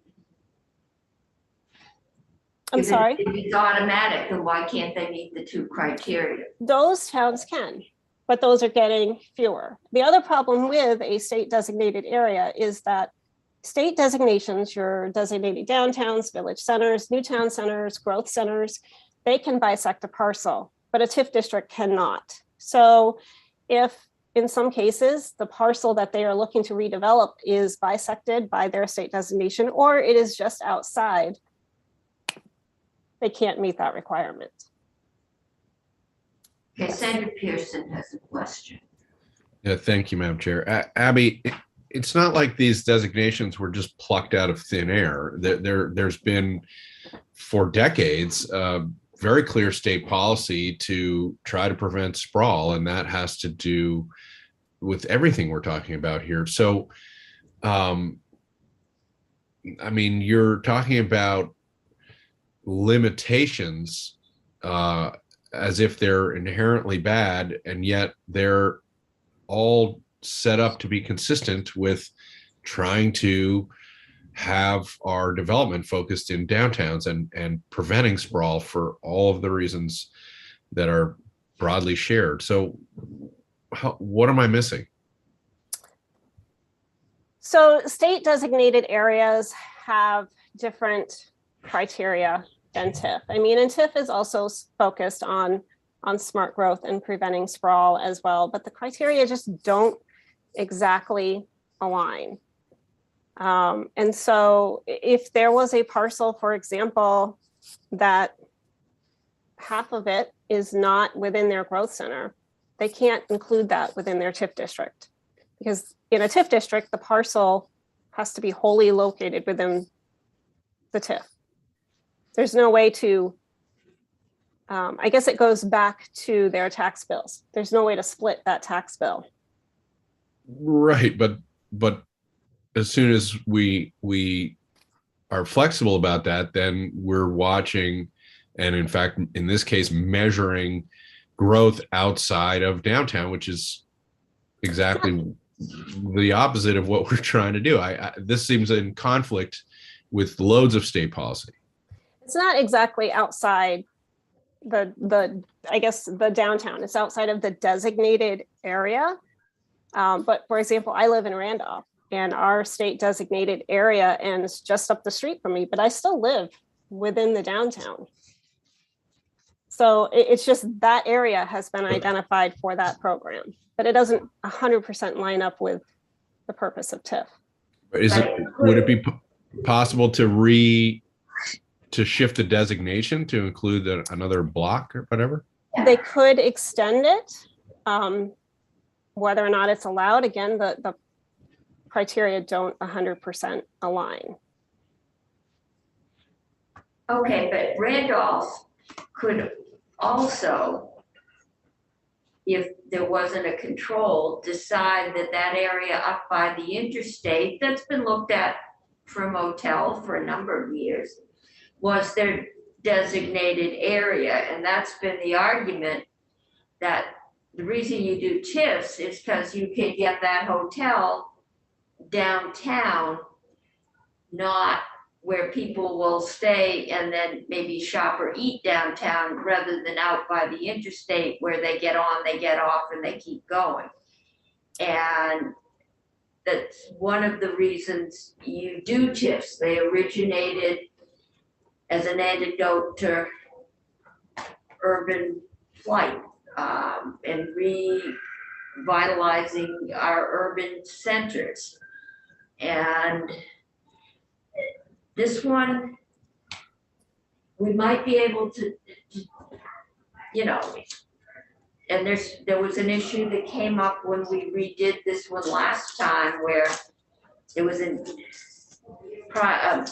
I'm sorry? If it's automatic, then why can't they meet the two criteria? Those towns can, but those are getting fewer. The other problem with a state designated area is that state designations, your designated downtowns, village centers, new town centers, growth centers, they can bisect a parcel, but a TIF district cannot. So if in some cases, the parcel that they are looking to redevelop is bisected by their state designation, or it is just outside, they can't meet that requirement. Okay, Senator Pearson has a question. Yeah, thank you, Madam Chair. Abby, it's not like these designations were just plucked out of thin air. There's been, for decades, very clear state policy to try to prevent sprawl, and that has to do with everything we're talking about here. So, I mean, you're talking about limitations as if they're inherently bad, and yet they're all set up to be consistent with trying to have our development focused in downtowns and preventing sprawl for all of the reasons that are broadly shared. So what am I missing? So state designated areas have different criteria than TIF. I mean, and TIF is also focused on smart growth and preventing sprawl as well, but the criteria just don't exactly align. And so if there was a parcel, for example, that half of it is not within their growth center, they can't include that within their TIF district. Because in a TIF district, the parcel has to be wholly located within the TIF. There's no way to, I guess it goes back to their tax bills. There's no way to split that tax bill. Right, but as soon as we are flexible about that, then we're watching, and in fact, in this case, measuring growth outside of downtown, which is exactly the opposite of what we're trying to do. This seems in conflict with loads of state policy. It's not exactly outside I guess the downtown. It's outside of the designated area. But for example, I live in Randolph, and our state designated area ends just up the street from me, but I still live within the downtown. So it's just that area has been identified for that program, but it doesn't 100% line up with the purpose of TIF. Would it be possible to shift the designation to include another block or whatever? They could extend it. Whether or not it's allowed, again, the criteria don't 100% align. Okay, but Randolph could also, if there wasn't a control, decide that that area up by the interstate that's been looked at for a motel for a number of years was their designated area. And that's been the argument that the reason you do TIFs is because you can get that hotel downtown, not where people will stay and then maybe shop or eat downtown, rather than out by the interstate where they get on, they get off, and they keep going. And that's one of the reasons you do TIFs. They originated as an antidote to urban flight. And revitalizing our urban centers. And this one, we might be able to, you know, and there was an issue that came up when we redid this one last time, where there was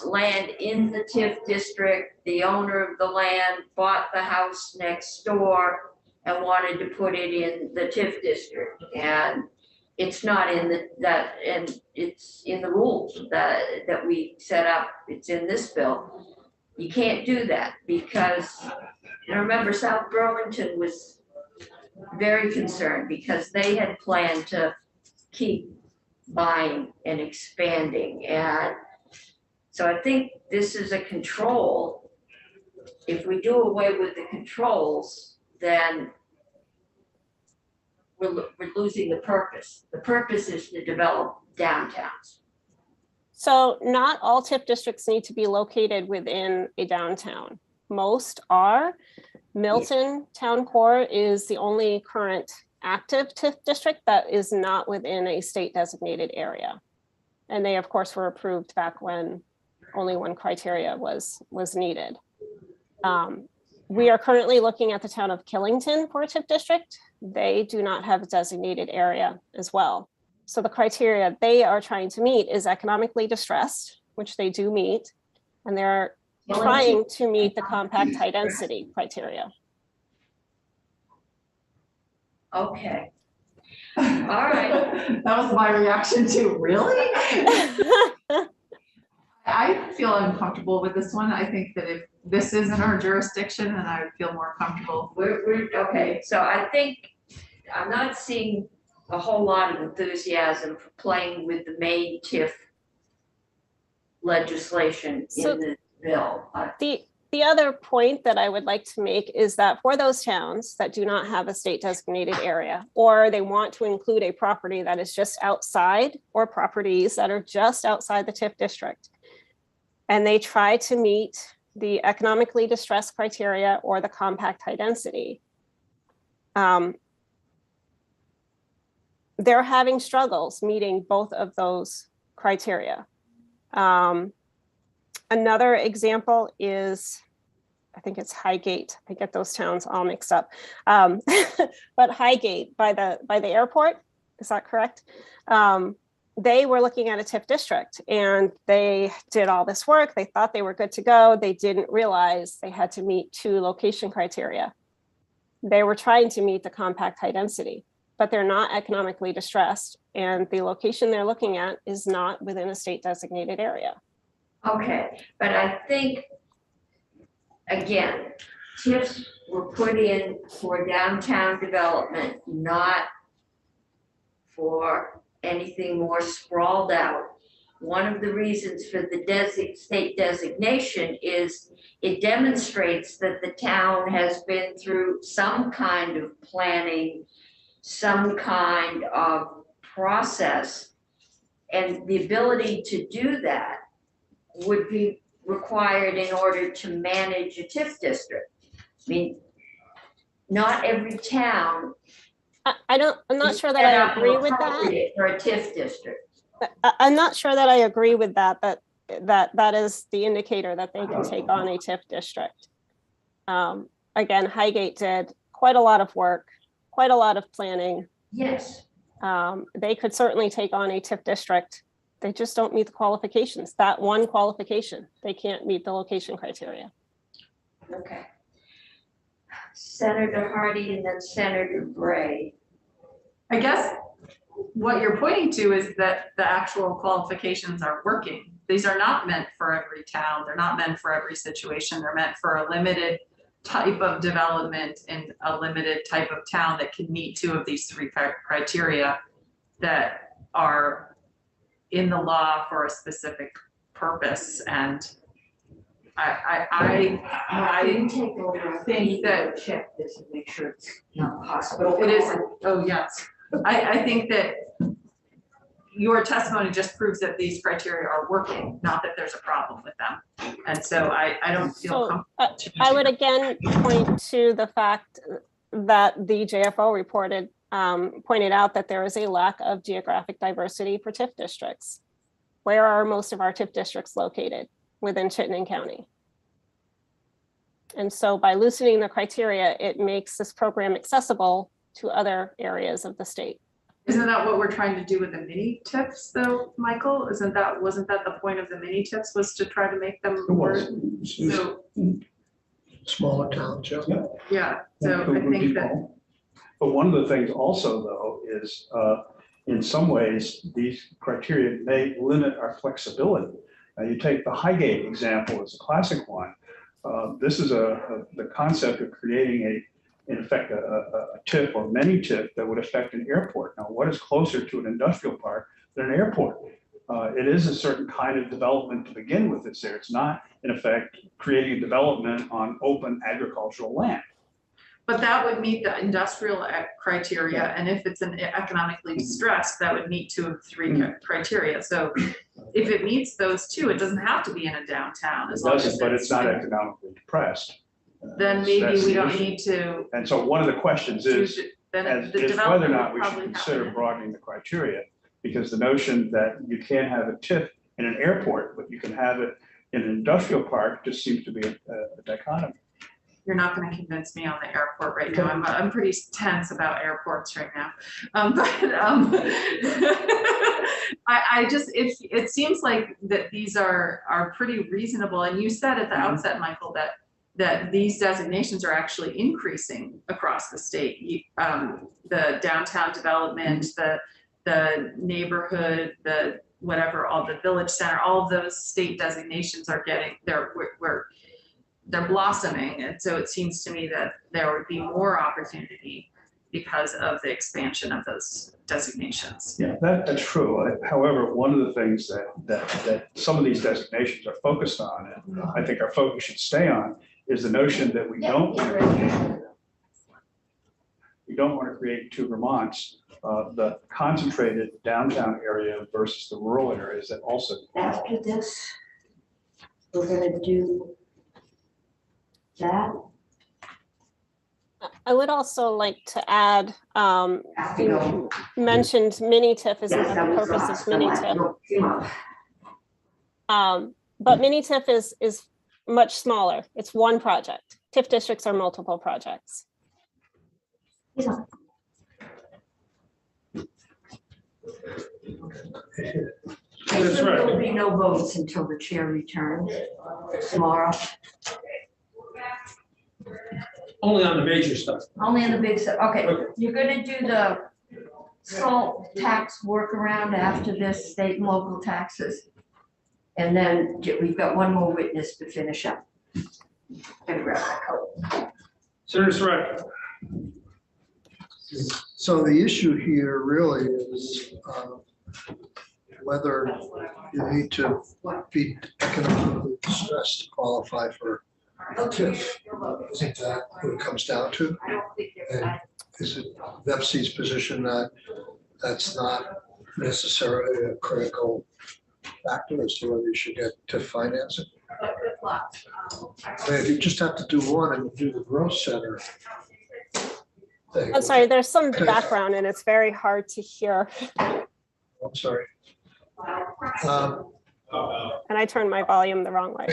land in the TIF district. The owner of the land bought the house next door and wanted to put it in the TIF district, and it's not in and it's in the rules that we set up. It's in this bill. You can't do that because, I remember South Burlington was very concerned because they had planned to keep buying and expanding. And so I think this is a control. If we do away with the controls, then we're losing the purpose. The purpose is to develop downtowns. So not all TIF districts need to be located within a downtown. Most are. Milton Town Core is the only current active TIF district that is not within a state designated area. And they of course were approved back when only one criteria was needed. We are currently looking at the town of Killington for a TIF district. They do not have a designated area as well. So the criteria they are trying to meet is economically distressed, which they do meet, and they're trying to meet the compact high density criteria. Okay. All right. That was my reaction to, really? I feel uncomfortable with this one. I think that if this isn't our jurisdiction, then I would feel more comfortable. We're okay. So I think I'm not seeing a whole lot of enthusiasm for playing with the main TIF legislation So in the bill. The other point that I would like to make is that for those towns that do not have a state designated area, or they want to include a property that is just outside, or properties that are just outside the TIF district, and they try to meet the economically distressed criteria or the compact high density, they're having struggles meeting both of those criteria. Another example is, I think it's Highgate. I get those towns all mixed up. But Highgate by the airport, is that correct? They were looking at a TIF district and they did all this work. They thought they were good to go. They didn't realize they had to meet 2 location criteria. They were trying to meet the compact high density, but they're not economically distressed. And the location they're looking at is not within a state designated area. Okay, but I think, again, TIFs were put in for downtown development, not for anything more sprawled out. One of the reasons for the state designation is it demonstrates that the town has been through some kind of planning, some kind of process, and the ability to do that would be required in order to manage a TIF district. I mean, not every town. I'm not sure that I agree with that. For a TIF district. I'm not sure that I agree with that, that is the indicator that they can take on a TIF district. Again, Highgate did quite a lot of work, quite a lot of planning. Yes. They could certainly take on a TIF district. They just don't meet the qualifications. That one qualification, they can't meet the location criteria. Okay. Senator Hardy and then Senator Bray. I guess what you're pointing to is that the actual qualifications are working. These are not meant for every town. They're not meant for every situation. They're meant for a limited type of development in a limited type of town that can meet 2 of these 3 criteria that are in the law for a specific purpose. And I didn't take over. think that check this and make sure it's not possible. it is, oh yes. I think that your testimony just proves that these criteria are working, not that there's a problem with them. And so I don't feel comfortable. I would again point to the fact that the JFO pointed out that there is a lack of geographic diversity for TIF districts. Where are most of our TIF districts located? Within Chittenden County. And so by loosening the criteria, it makes this program accessible to other areas of the state. Isn't that what we're trying to do with the mini TIFs though, Michael? Wasn't that the point of the mini TIFs, was to try to make them more? So, Smaller towns, yeah. yeah, so I think that. But one of the things also though is in some ways, these criteria may limit our flexibility. You take the Highgate example as a classic one. This is the concept of creating in effect, a TIF or mini TIF that would affect an airport. Now, what is closer to an industrial park than an airport? It is a certain kind of development to begin with. It's not, in effect, creating a development on open agricultural land. But that would meet the industrial criteria, and if it's an economically distressed, that would meet 2 of 3 criteria. So if it meets those 2, it doesn't have to be in a downtown. It As long doesn't, as but it's not economically depressed. Then maybe That's we the don't issue. need to. And so one of the questions is, Then is the whether or development not would we should probably consider happen. broadening the criteria. Because the notion that you can't have a TIF in an airport, but you can have it in an industrial park just seems to be a dichotomy. You're not going to convince me on the airport right now. I'm pretty tense about airports right now. I just, it seems like that these are pretty reasonable. And you said at the outset, Michael, that these designations are actually increasing across the state. The downtown development, the neighborhood, the whatever, all the village center, all of those state designations are getting, they're blossoming. And so it seems to me that there would be more opportunity because of the expansion of those designations. Yeah, that's true. However, one of the things that some of these designations are focused on, and I think our focus should stay on, is the notion that we don't want to create 2 Vermonts, the concentrated downtown area versus the rural areas that also. After this, we're gonna do that. I would also like to add, After you mentioned mini TIF is the purpose of mini TIF. But mini TIF is much smaller. It's one project. TIF districts are multiple projects. That's right. There will be no votes until the chair returns tomorrow. Only on the major stuff. Only in the big stuff. Okay, you're gonna do the salt tax workaround after this, state and local taxes. And then we've got one more witness to finish up. Gotta grab my coat. Senator Surratt. So the issue here really is whether you need to be economically distressed to qualify for a TIF. Isn't that what it comes down to? And is it VEPC's position that that's not necessarily a critical factor as to whether you should get TIF financing? I mean, if you just have to do one and do the growth center thing. I'm sorry, there's some background and it's very hard to hear. I'm sorry. And I turned my volume the wrong way.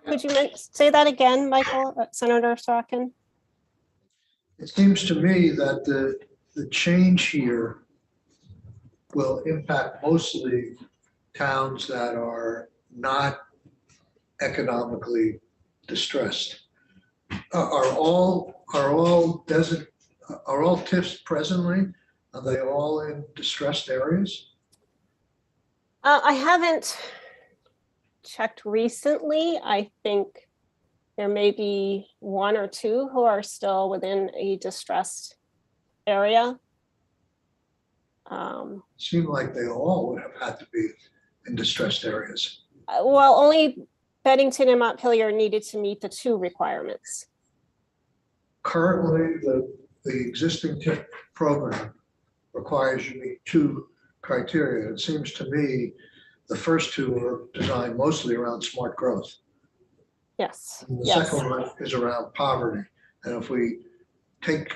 Could you say that again, Michael, Senator Strachan? It seems to me that the change here will impact mostly towns that are not economically distressed. Are all TIFs presently? Are they all in distressed areas? I haven't checked recently. I think there may be 1 or 2 who are still within a distressed area. Seemed like they all would have had to be in distressed areas. Well, only Bennington and Montpelier needed to meet the 2 requirements. Currently, the existing TIF program requires you meet 2 criteria. It seems to me the first 2 are designed mostly around smart growth. Yes. And the Yes. second one is around poverty. And if we take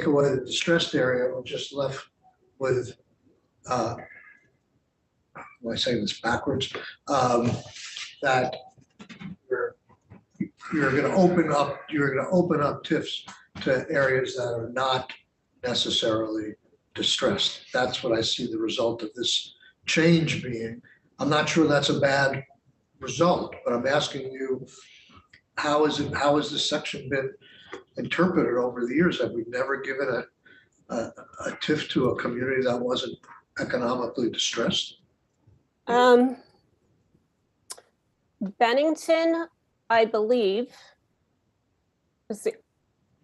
away the distressed area, we're just left with, am I saying this backwards? That you're going to open up TIFs to areas that are not necessarily distressed. That's what I see the result of this change being. I'm not sure that's a bad result, but I'm asking you, how has this section been interpreted over the years? Have we never given a TIF to a community that wasn't economically distressed? Bennington I believe, is the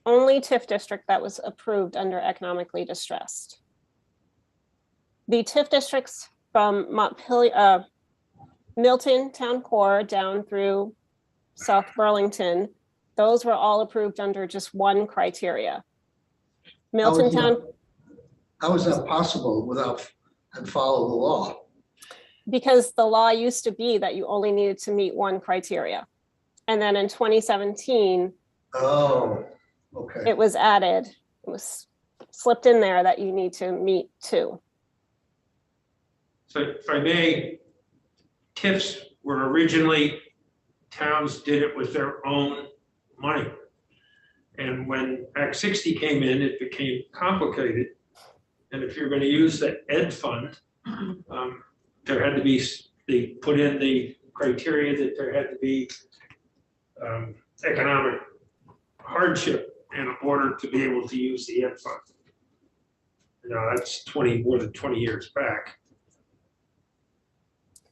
only TIF district that was approved under economically distressed. The TIF districts from Montpelier, Milton Town Core down through South Burlington, those were all approved under just one criteria. Milton Town. How is that possible without and follow the law? Because the law used to be that you only needed to meet one criteria. And then in 2017, Oh, okay. it was added, it was slipped in there that you need to meet two. So if I may, TIFs were originally, towns did it with their own money. And when Act 60 came in, it became complicated. And if you're going to use the ed fund, there had to be, they put in the criteria that there had to be economic hardship in order to be able to use the ed fund. Now that's more than 20 years back.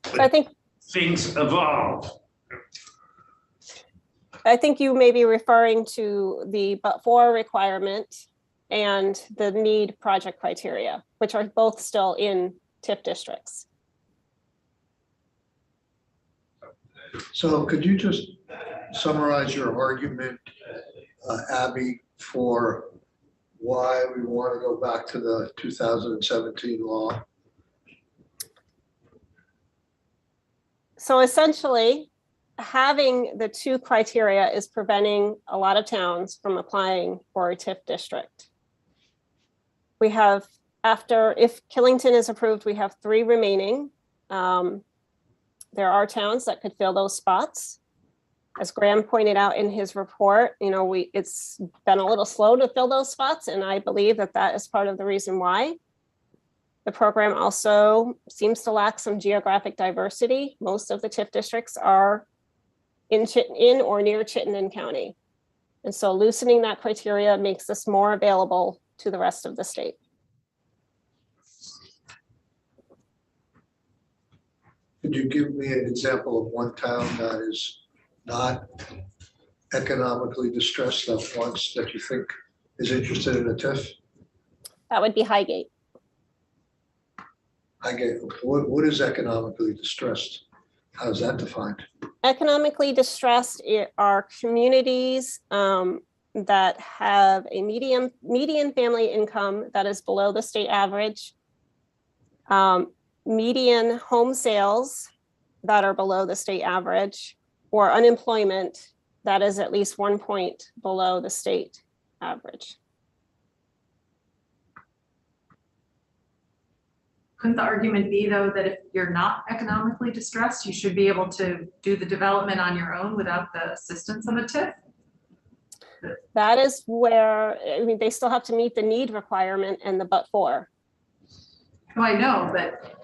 So I think things evolve. I think you may be referring to the but-for requirement and the need project criteria, which are both still in TIF districts. So could you just summarize your argument, Abby, for why we want to go back to the 2017 law? So essentially, having the two criteria is preventing a lot of towns from applying for a TIF district. We have, if Killington is approved, we have 3 remaining. There are towns that could fill those spots. As Graham pointed out in his report, it's been a little slow to fill those spots, and I believe that is part of the reason why. The program also seems to lack some geographic diversity. Most of the TIF districts are in or near Chittenden County. And so loosening that criteria makes this more available to the rest of the state. Could you give me an example of one town that is not economically distressed at once that you think is interested in a TIF? That would be Highgate. What is economically distressed? How is that defined? Economically distressed are communities that have a median family income that is below the state average, median home sales that are below the state average, or unemployment that is at least 1 point below the state average. Couldn't the argument be, though, that if you're not economically distressed, you should be able to do the development on your own without the assistance of a TIF? That is where, they still have to meet the need requirement and the but-for. Oh, I know, but.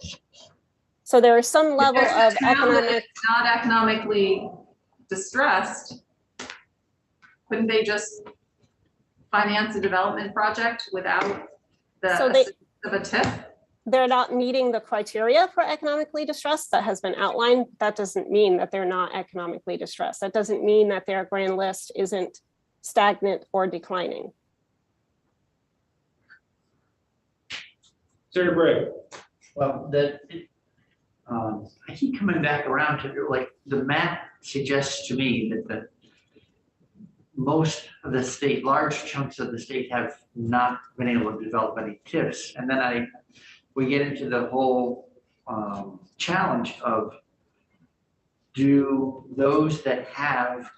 So there is some level of economic. Not economically distressed, couldn't they just finance a development project without the assistance of a TIF? They're not meeting the criteria for economically distressed that has been outlined. That doesn't mean that they're not economically distressed. That doesn't mean that their grand list isn't stagnant or declining. Senator Bray. Well, I keep coming back around to, like, the map suggests to me that most of the state, large chunks of the state, have not been able to develop any TIFs. And then we get into the whole challenge of, do those that have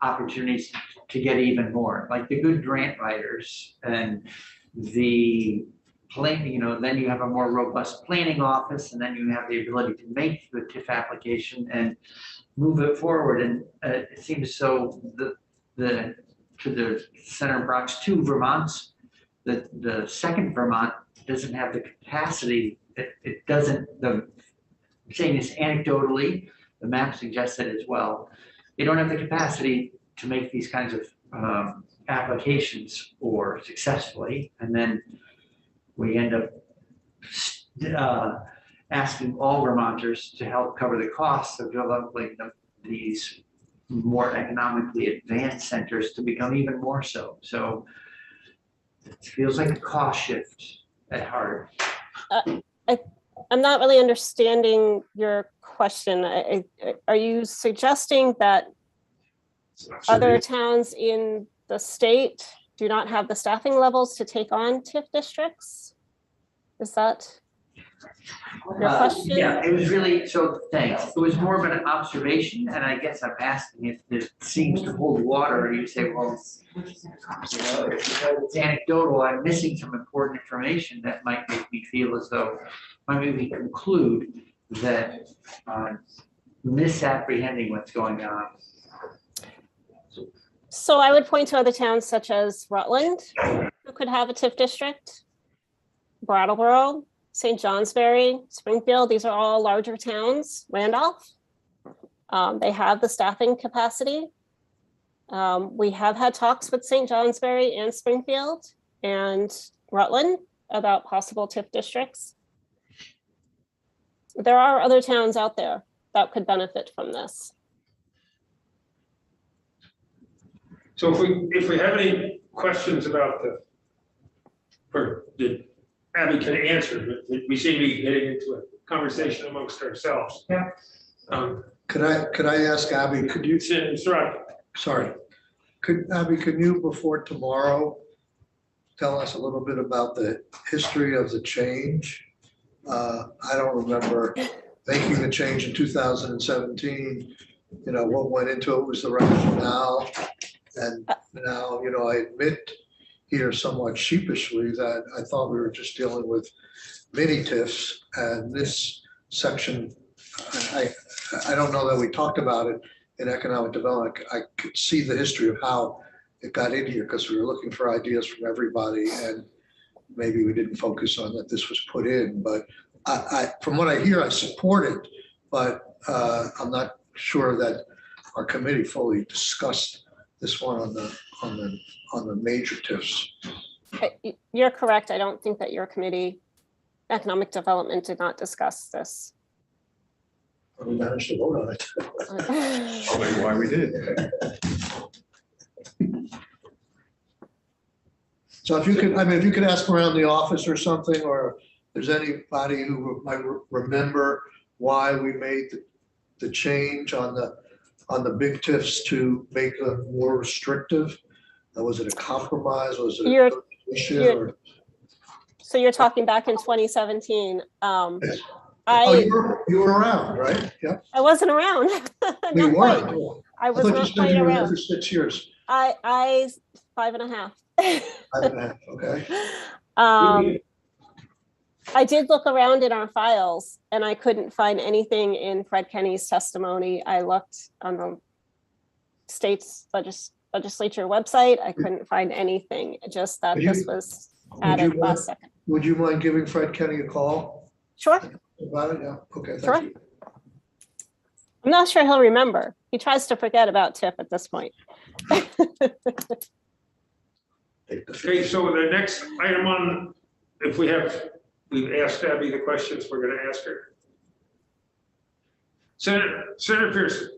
opportunities to get even more, like the good grant writers and the planning, then you have a more robust planning office, and then you have the ability to make the TIF application and move it forward. And it seems so to the Center Bronx 2 Vermont's, the second Vermont doesn't have the capacity. It doesn't, I'm saying this anecdotally, the map suggests it as well. They don't have the capacity to make these kinds of applications or successfully. And then we end up asking all Vermonters to help cover the costs of developing these more economically advanced centers to become even more so. So it feels like a cost shift at heart. I'm not really understanding your question. Are you suggesting that other towns in the state do not have the staffing levels to take on TIF districts? Is that your question? Yeah, it was really, so thanks. It was more of an observation, and I guess I'm asking if this seems to hold water, and you say, well, you know, it's anecdotal, I'm missing some important information that might make me feel as though, might make me conclude that misapprehending what's going on. So I would point to other towns such as Rutland, who could have a TIF district, Brattleboro, St. Johnsbury, Springfield. These are all larger towns. Randolph, they have the staffing capacity. We have had talks with St. Johnsbury and Springfield and Rutland about possible TIF districts. There are other towns out there that could benefit from this. So if we have any questions about that Abby can answer, but we seem to be getting into a conversation amongst ourselves. Yeah. Could I ask Abby, could you, It's right. sorry, Abby, could you before tomorrow tell us a little bit about the history of the change? I don't remember making the change in 2017. You know, what went into it was the rationale. And now, you know, I admit here somewhat sheepishly that I thought we were just dealing with mini TIFs, and this section, I don't know that we talked about it in economic development. I could see the history of how it got in here because we were looking for ideas from everybody, and maybe we didn't focus on that this was put in. But from what I hear, I support it, but I'm not sure that our committee fully discussed this one on the major TIFs. You're correct. I don't think that your committee, economic development, did not discuss this. We managed to vote on it. Probably why we did. So if you could, I mean, if you could ask around the office or something, or if there's anybody who might remember why we made the change on the big TIFs to make them more restrictive. Was it a compromise? Was it a issue? So you're talking back in 2017. Yes. You were around, right? Yeah. I wasn't around. We weren't. I was not quite you were around. there for 6 years. I 5.5. 5.5, okay. I did look around in our files and I couldn't find anything in Fred Kenny's testimony. I looked on the state's legislature website. I couldn't find anything, just that this was added last second. Would you mind giving Fred Kenny a call? Sure. About it, yeah, okay, Sure. thank you. I'm not sure he'll remember. He tries to forget about TIF at this point. Okay, so the next item on, we've asked Abby the questions we're going to ask her. Senator Pearson.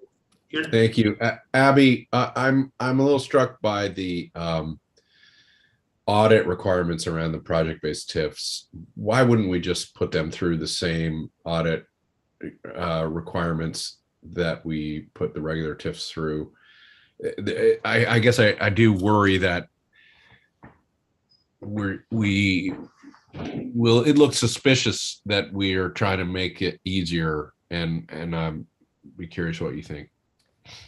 Thank you. Abby, I'm a little struck by the audit requirements around the project-based TIFs. Why wouldn't we just put them through the same audit requirements that we put the regular TIFs through? I guess I do worry that it looks suspicious that we are trying to make it easier, and I'm be curious what you think.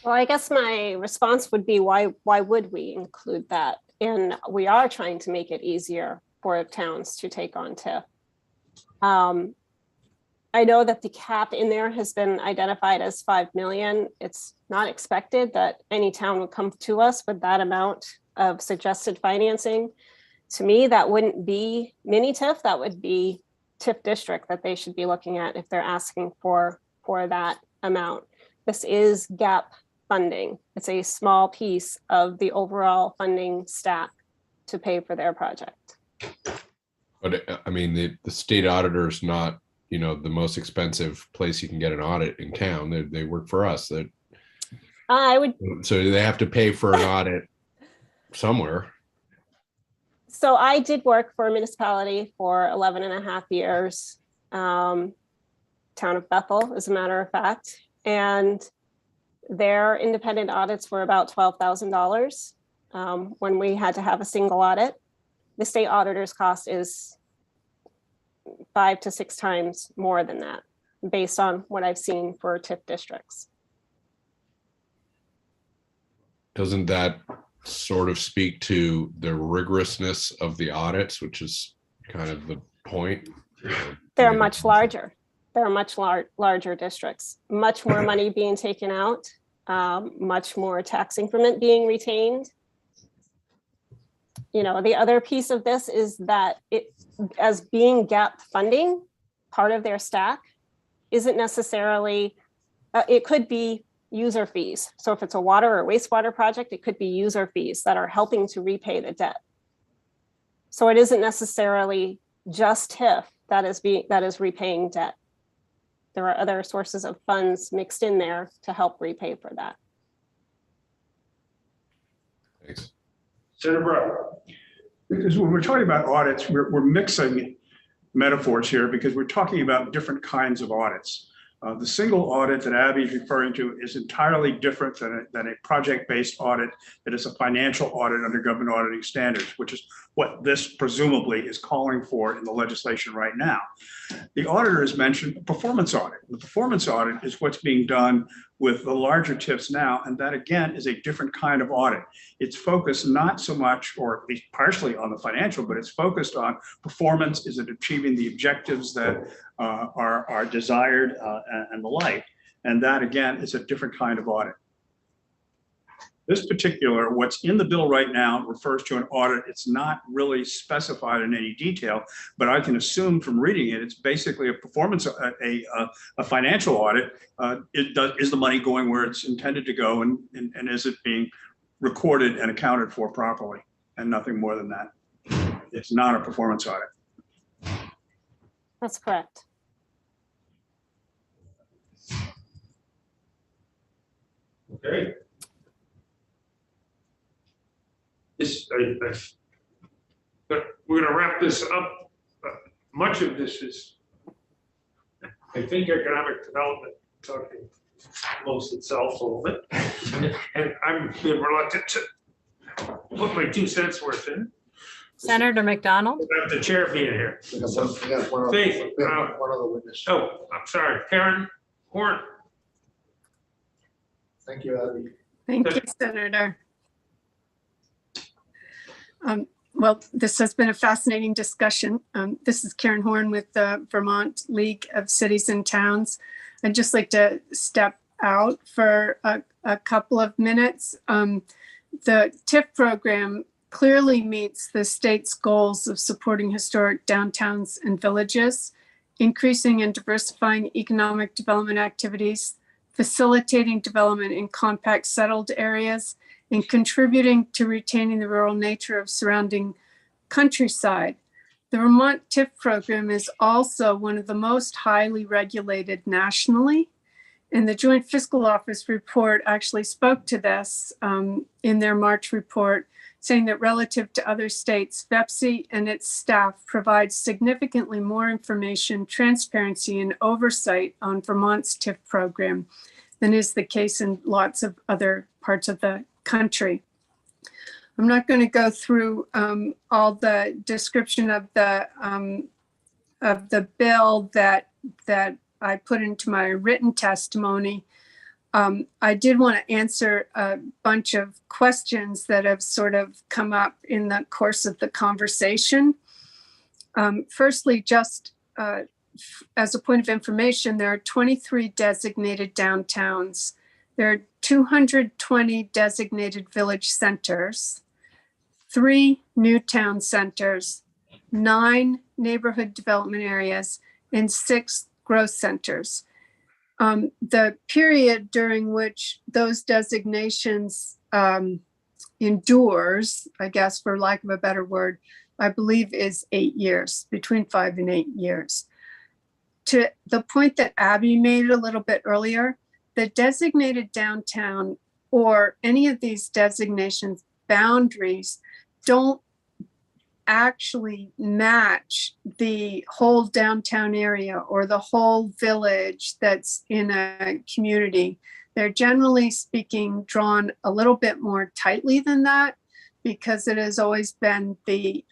Well, I guess my response would be, why would we include that? And we are trying to make it easier for towns to take on TIF. I know that the cap in there has been identified as 5 million. It's not expected that any town would come to us with that amount of suggested financing. To me, that wouldn't be mini TIF, that would be TIF district that they should be looking at if they're asking for that amount. This is gap funding. It's a small piece of the overall funding stack to pay for their project. But I mean, the state auditor is not, the most expensive place you can get an audit in town. They work for us. I would, So they have to pay for an audit somewhere. so I did work for a municipality for 11 and a half years, town of Bethel, as a matter of fact. And their independent audits were about $12,000 when we had to have a single audit. The state auditor's cost is 5 to 6 times more than that, based on what I've seen for TIF districts. Doesn't that sort of speak to the rigorousness of the audits, which is kind of the point? They're much larger. They're much larger districts, much more money being taken out, much more tax increment being retained. You know, the other piece of this is that it, as being gap funding, part of their stack isn't necessarily, it could be user fees. So if it's a water or wastewater project, it could be user fees that are helping to repay the debt. So it isn't necessarily just TIF that is repaying debt. There are other sources of funds mixed in there to help repay for that. Thanks. Senator Brown. Because when we're talking about audits, we're mixing metaphors here because we're talking about different kinds of audits. The single audit that Abby is referring to is entirely different than a project-based audit that is a financial audit under government auditing standards, which is what this presumably is calling for in the legislation right now. The auditor has mentioned a performance audit. The performance audit is what's being done with the larger TIFs now, and that again is a different kind of audit. It's focused not so much, or at least partially, on the financial, but it's focused on performance. Is it achieving the objectives that are desired and the like? And that again is a different kind of audit. This particular, what's in the bill right now refers to an audit. It's not really specified in any detail, but I can assume from reading it, it's basically a performance, a financial audit. Is the money going where it's intended to go, and is it being recorded and accounted for properly, and nothing more than that. It's not a performance audit. That's correct. Okay. We're gonna wrap this up. Much of this is, I think, economic development talking most itself a little bit. And I'm been reluctant to put my 2 cents worth in. Senator McDonald? Without the chair being here. We got one Faith, other witness. Oh, I'm sorry, Karen Horn. Thank you, Abby. Thank you, Senator. Well, this has been a fascinating discussion. This is Karen Horn with the Vermont League of Cities and Towns. I'd just like to step out for a couple of minutes. The TIF program clearly meets the state's goals of supporting historic downtowns and villages, increasing and diversifying economic development activities, facilitating development in compact settled areas, and contributing to retaining the rural nature of surrounding countryside. The Vermont TIF program is also one of the most highly regulated nationally. And the Joint Fiscal Office report actually spoke to this in their March report, saying that relative to other states, VEPSI and its staff provide significantly more information, transparency, and oversight on Vermont's TIF program than is the case in lots of other parts of the country. I'm not going to go through all the description of the bill that I put into my written testimony. I did want to answer a bunch of questions that have sort of come up in the course of the conversation. Firstly, just as a point of information, there are 23 designated downtowns. There are 220 designated village centers, 3 new town centers, 9 neighborhood development areas, and 6 growth centers. The period during which those designations endures, I guess for lack of a better word, I believe is 8 years, between 5 and 8 years. To the point that Abby made a little bit earlier, the designated downtown or any of these designations boundaries don't actually match the whole downtown area or the whole village that's in a community. They're generally speaking drawn a little bit more tightly than that, because it has always been the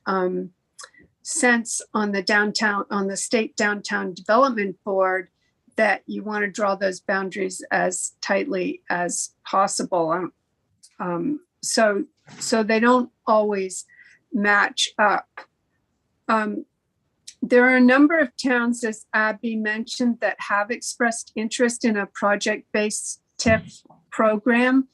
sense on the state downtown development board that you want to draw those boundaries as tightly as possible. So they don't always match up. There are a number of towns, as Abby mentioned, that have expressed interest in a project-based TIF program.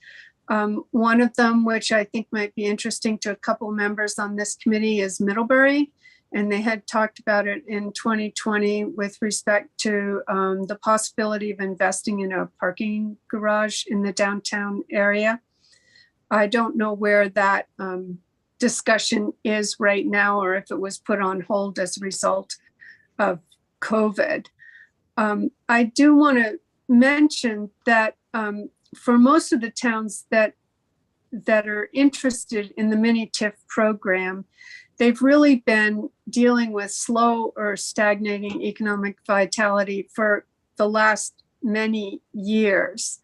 One of them, which I think might be interesting to a couple members on this committee, is Middlebury. And they had talked about it in 2020 with respect to the possibility of investing in a parking garage in the downtown area. I don't know where that discussion is right now, or if it was put on hold as a result of COVID. I do want to mention that for most of the towns that are interested in the mini TIF program, they've really been dealing with slow or stagnating economic vitality for the last many years.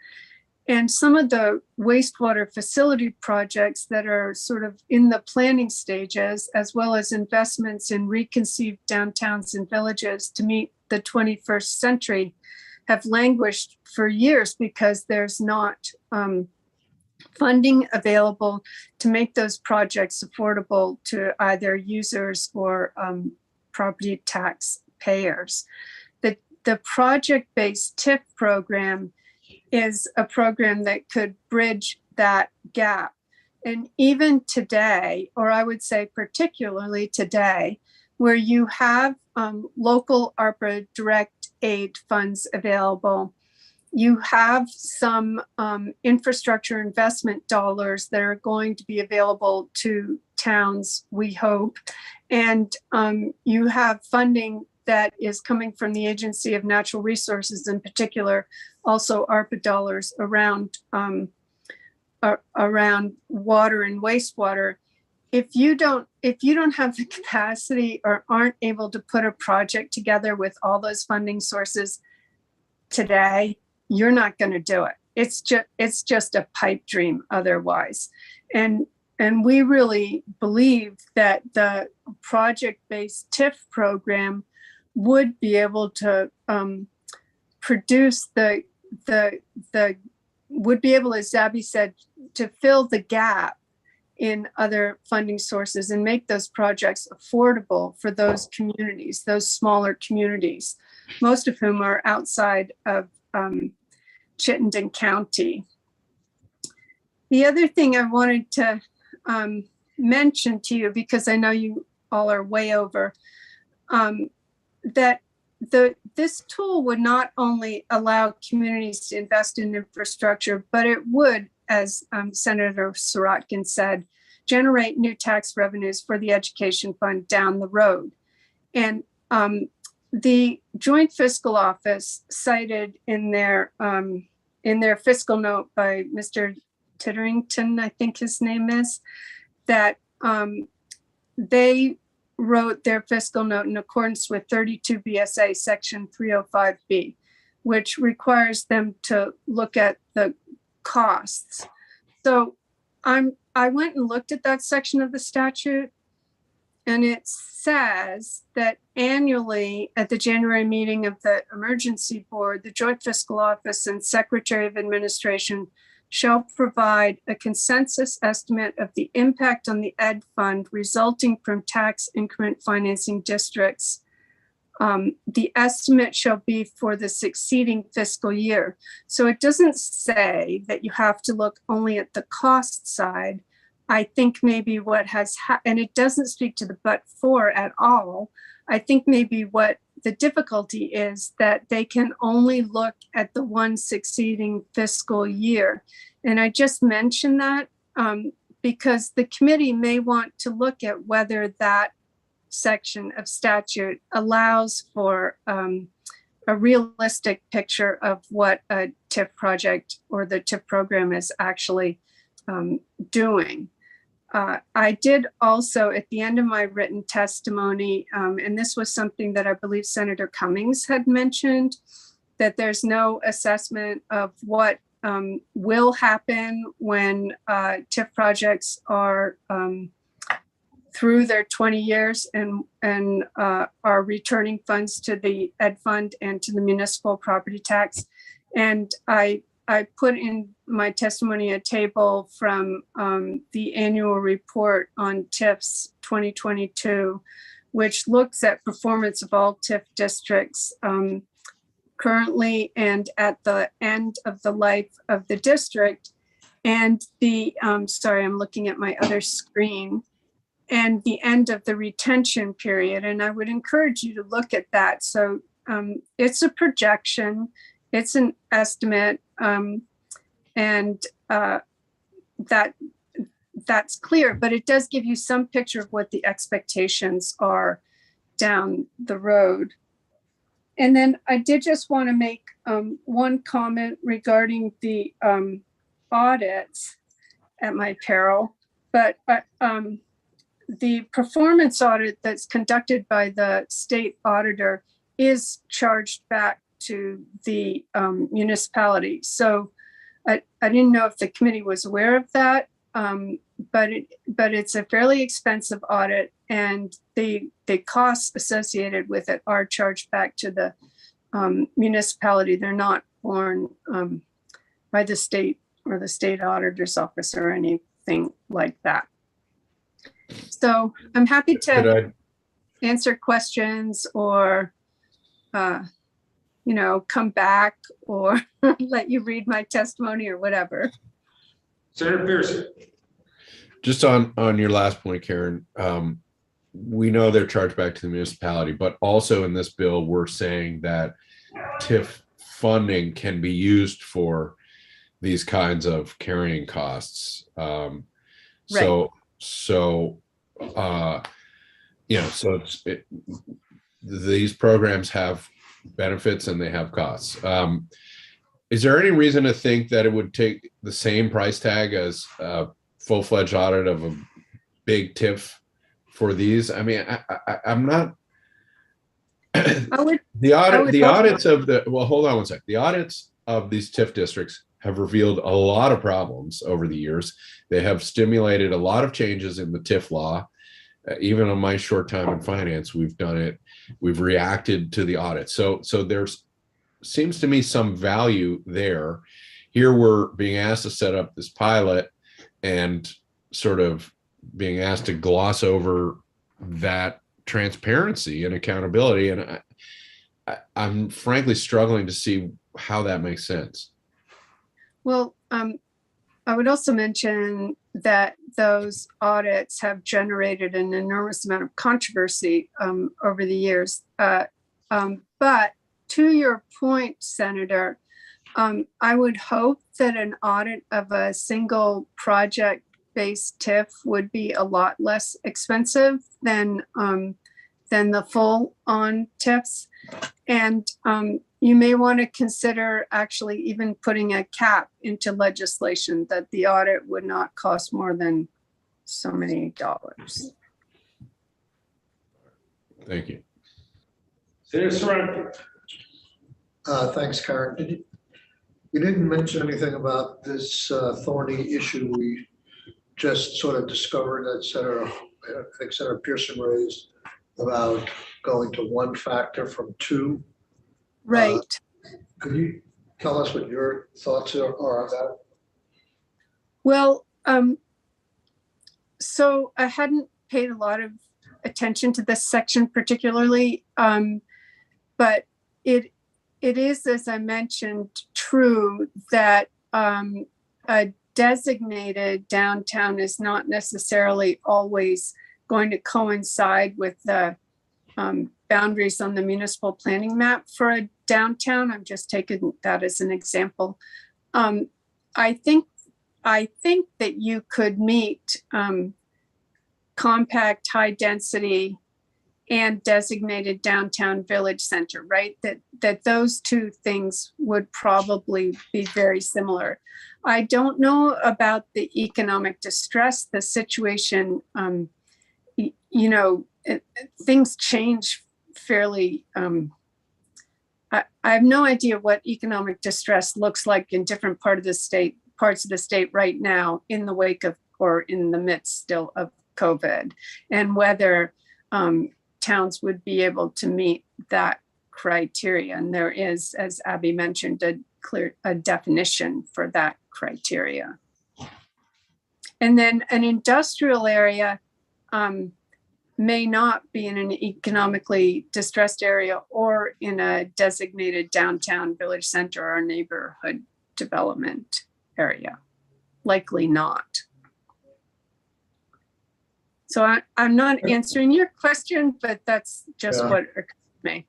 And some of the wastewater facility projects that are sort of in the planning stages, as well as investments in reconceived downtowns and villages to meet the 21st century, have languished for years because there's not funding available to make those projects affordable to either users or property tax payers. The project-based TIF program is a program that could bridge that gap. And even today, or I would say particularly today, where you have local ARPA direct aid funds available, you have some infrastructure investment dollars that are going to be available to towns, we hope. And you have funding that is coming from the Agency of Natural Resources, in particular, also ARPA dollars around water and wastewater. If you don't have the capacity or aren't able to put a project together with all those funding sources today, you're not going to do it. It's just a pipe dream otherwise. And we really believe that the project-based TIF program would be able to produce would be able, as Abby said, to fill the gap in other funding sources and make those projects affordable for those communities, those smaller communities, most of whom are outside of Chittenden County. The other thing I wanted to mention to you, because I know you all are way over, that this tool would not only allow communities to invest in infrastructure, but it would, as Senator Sirotkin said, generate new tax revenues for the education fund down the road. And the Joint Fiscal Office cited in their fiscal note by Mr. Titterington, I think his name is, that they wrote their fiscal note in accordance with 32 BSA section 305B, which requires them to look at the costs. So I went and looked at that section of the statute, and it says that annually at the January meeting of the Emergency Board, the Joint Fiscal Office and Secretary of Administration shall provide a consensus estimate of the impact on the ed fund resulting from tax increment financing districts. The estimate shall be for the succeeding fiscal year. So it doesn't say that you have to look only at the cost side. I think maybe what has, and it doesn't speak to the but for at all. I think maybe what the difficulty is that they can only look at the one succeeding fiscal year. And I just mentioned that because the committee may want to look at whether that section of statute allows for a realistic picture of what a TIF project or the TIF program is actually doing. I did also, at the end of my written testimony, and this was something that I believe Senator Cummings had mentioned, that there's no assessment of what will happen when TIF projects are through their 20 years and are returning funds to the Ed Fund and to the municipal property tax. And I put in my testimony a table from the annual report on TIFs 2022, which looks at performance of all TIF districts currently and at the end of the life of the district. And the, sorry, I'm looking at my other screen, and the end of the retention period. And I would encourage you to look at that. So it's a projection, it's an estimate, and that's clear, but it does give you some picture of what the expectations are down the road. And then I did just want to make one comment regarding the audits at my peril, but the performance audit that's conducted by the state auditor is charged back to the municipality. So I didn't know if the committee was aware of that, but it's a fairly expensive audit, and the costs associated with it are charged back to the municipality. They're not borne by the state or the state auditor's office or anything like that. So I'm happy to answer questions or, come back or let you read my testimony or whatever. Senator Pearson. Just on your last point, Karen, we know they're charged back to the municipality, but also in this bill, we're saying that TIF funding can be used for these kinds of carrying costs. These programs have benefits and they have costs. Is there any reason to think that it would take the same price tag as a full-fledged audit of a big TIF for these? I mean, I'm not. The audits of the, well, hold on one sec. The audits of these TIF districts have revealed a lot of problems over the years. They have stimulated a lot of changes in the TIF law. Even on my short time in finance, we've done it. We've reacted to the audit. So there's seems to me some value there. Here we're being asked to set up this pilot and sort of being asked to gloss over that transparency and accountability. And I'm frankly struggling to see how that makes sense. Well, I would also mention that those audits have generated an enormous amount of controversy over the years. But to your point, Senator, I would hope that an audit of a single project-based TIF would be a lot less expensive than the full-on TIFs. And you may want to consider actually even putting a cap into legislation that the audit would not cost more than so many dollars. Thank you. Senator Serrano. Thanks, Karen. You didn't mention anything about this thorny issue we just sort of discovered that Senator Pearson raised about going to one factor from two. Right. Could you tell us what your thoughts are on that? Well, so I hadn't paid a lot of attention to this section particularly, but it is, as I mentioned, true that a designated downtown is not necessarily always going to coincide with the boundaries on the municipal planning map for a downtown. I'm just taking that as an example. I think that you could meet compact, high density and designated downtown village center, right? That those two things would probably be very similar. I don't know about the economic distress, the situation, things change fairly. I have no idea what economic distress looks like in different parts of the state right now in the wake of, or in the midst still of COVID, and whether towns would be able to meet that criteria. And there is, as Abby mentioned, a definition for that criteria. And then an industrial area may not be in an economically distressed area or in a designated downtown village center or neighborhood development area. Likely not. So I'm not answering your question, but that's just what occurred to me.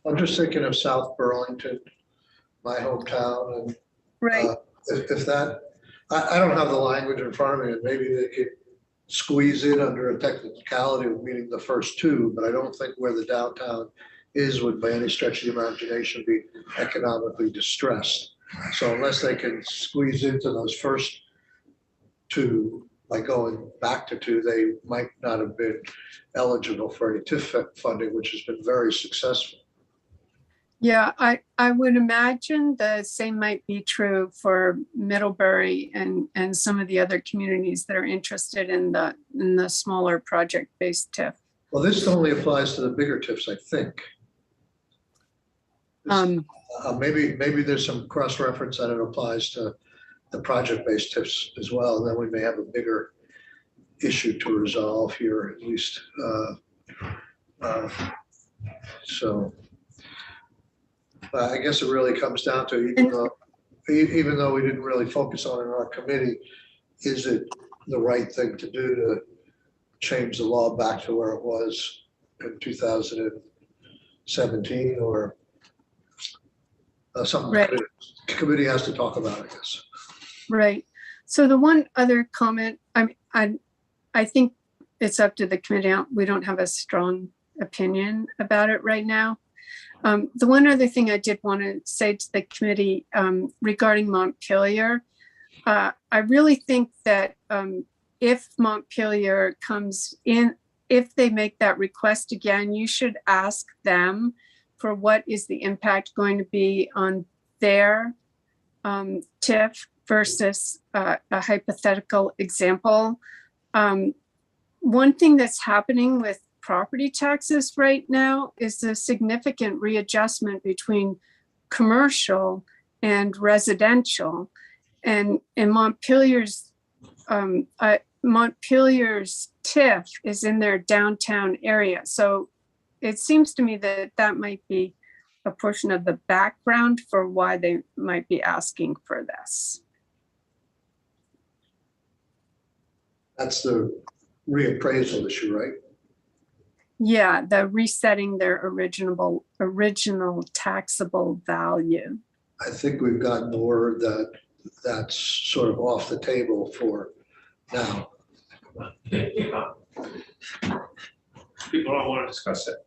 I'm just thinking of South Burlington, my hometown, and Right. if that, I don't have the language in front of me, and maybe they could squeeze it under a technicality of meeting the first two, but I don't think where the downtown is would by any stretch of the imagination be economically distressed. So unless they can squeeze into those first two, by going back to two, they might not have been eligible for any TIF funding, which has been very successful. Yeah, I would imagine the same might be true for Middlebury and some of the other communities that are interested in the smaller project-based TIF. Well, this only applies to the bigger TIFs, I think. Maybe there's some cross-reference that it applies to the project-based TIFs as well, and then we may have a bigger issue to resolve here, at least. I guess it really comes down to, even though we didn't really focus on it in our committee, is it the right thing to do to change the law back to where it was in 2017, or something Right. the committee has to talk about, I guess. Right. So the one other comment, I think it's up to the committee. We don't have a strong opinion about it right now. The one other thing I did want to say to the committee regarding Montpelier, I really think that if Montpelier comes in, if they make that request again, you should ask them for what is the impact going to be on their TIF versus a hypothetical example. One thing that's happening with property taxes right now is a significant readjustment between commercial and residential. And in Montpelier's TIF is in their downtown area. So it seems to me that that might be a portion of the background for why they might be asking for this. That's the reappraisal issue, right? Yeah, the resetting their original taxable value. I think we've gotten the word that that's sort of off the table for now. People don't want to discuss it.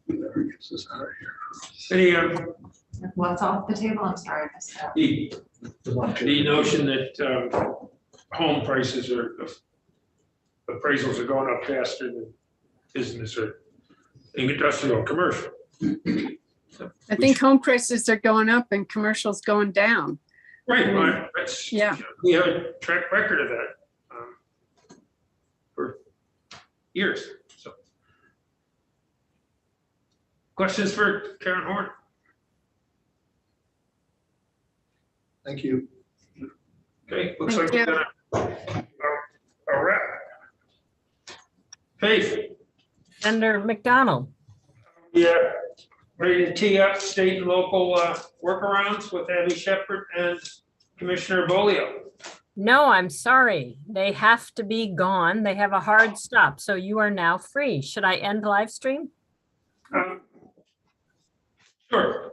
Whoever gets us out of here. Any, What's off the table? I'm sorry, I missed that. the notion that home prices are, appraisals are going up faster than business or industrial, commercial. I think home prices are going up and commercial's going down. Right, right. That's, Yeah. we have a track record of that for years. So, questions for Karen Horn? Thank you. Okay, looks like Thank we're gonna a wrap. Faith, Senator McDonald. yeah, ready to tee up state and local workarounds with Abby Shepherd and Commissioner Bolio. No, I'm sorry. They have to be gone. They have a hard stop. So you are now free. Should I end live stream? Sure.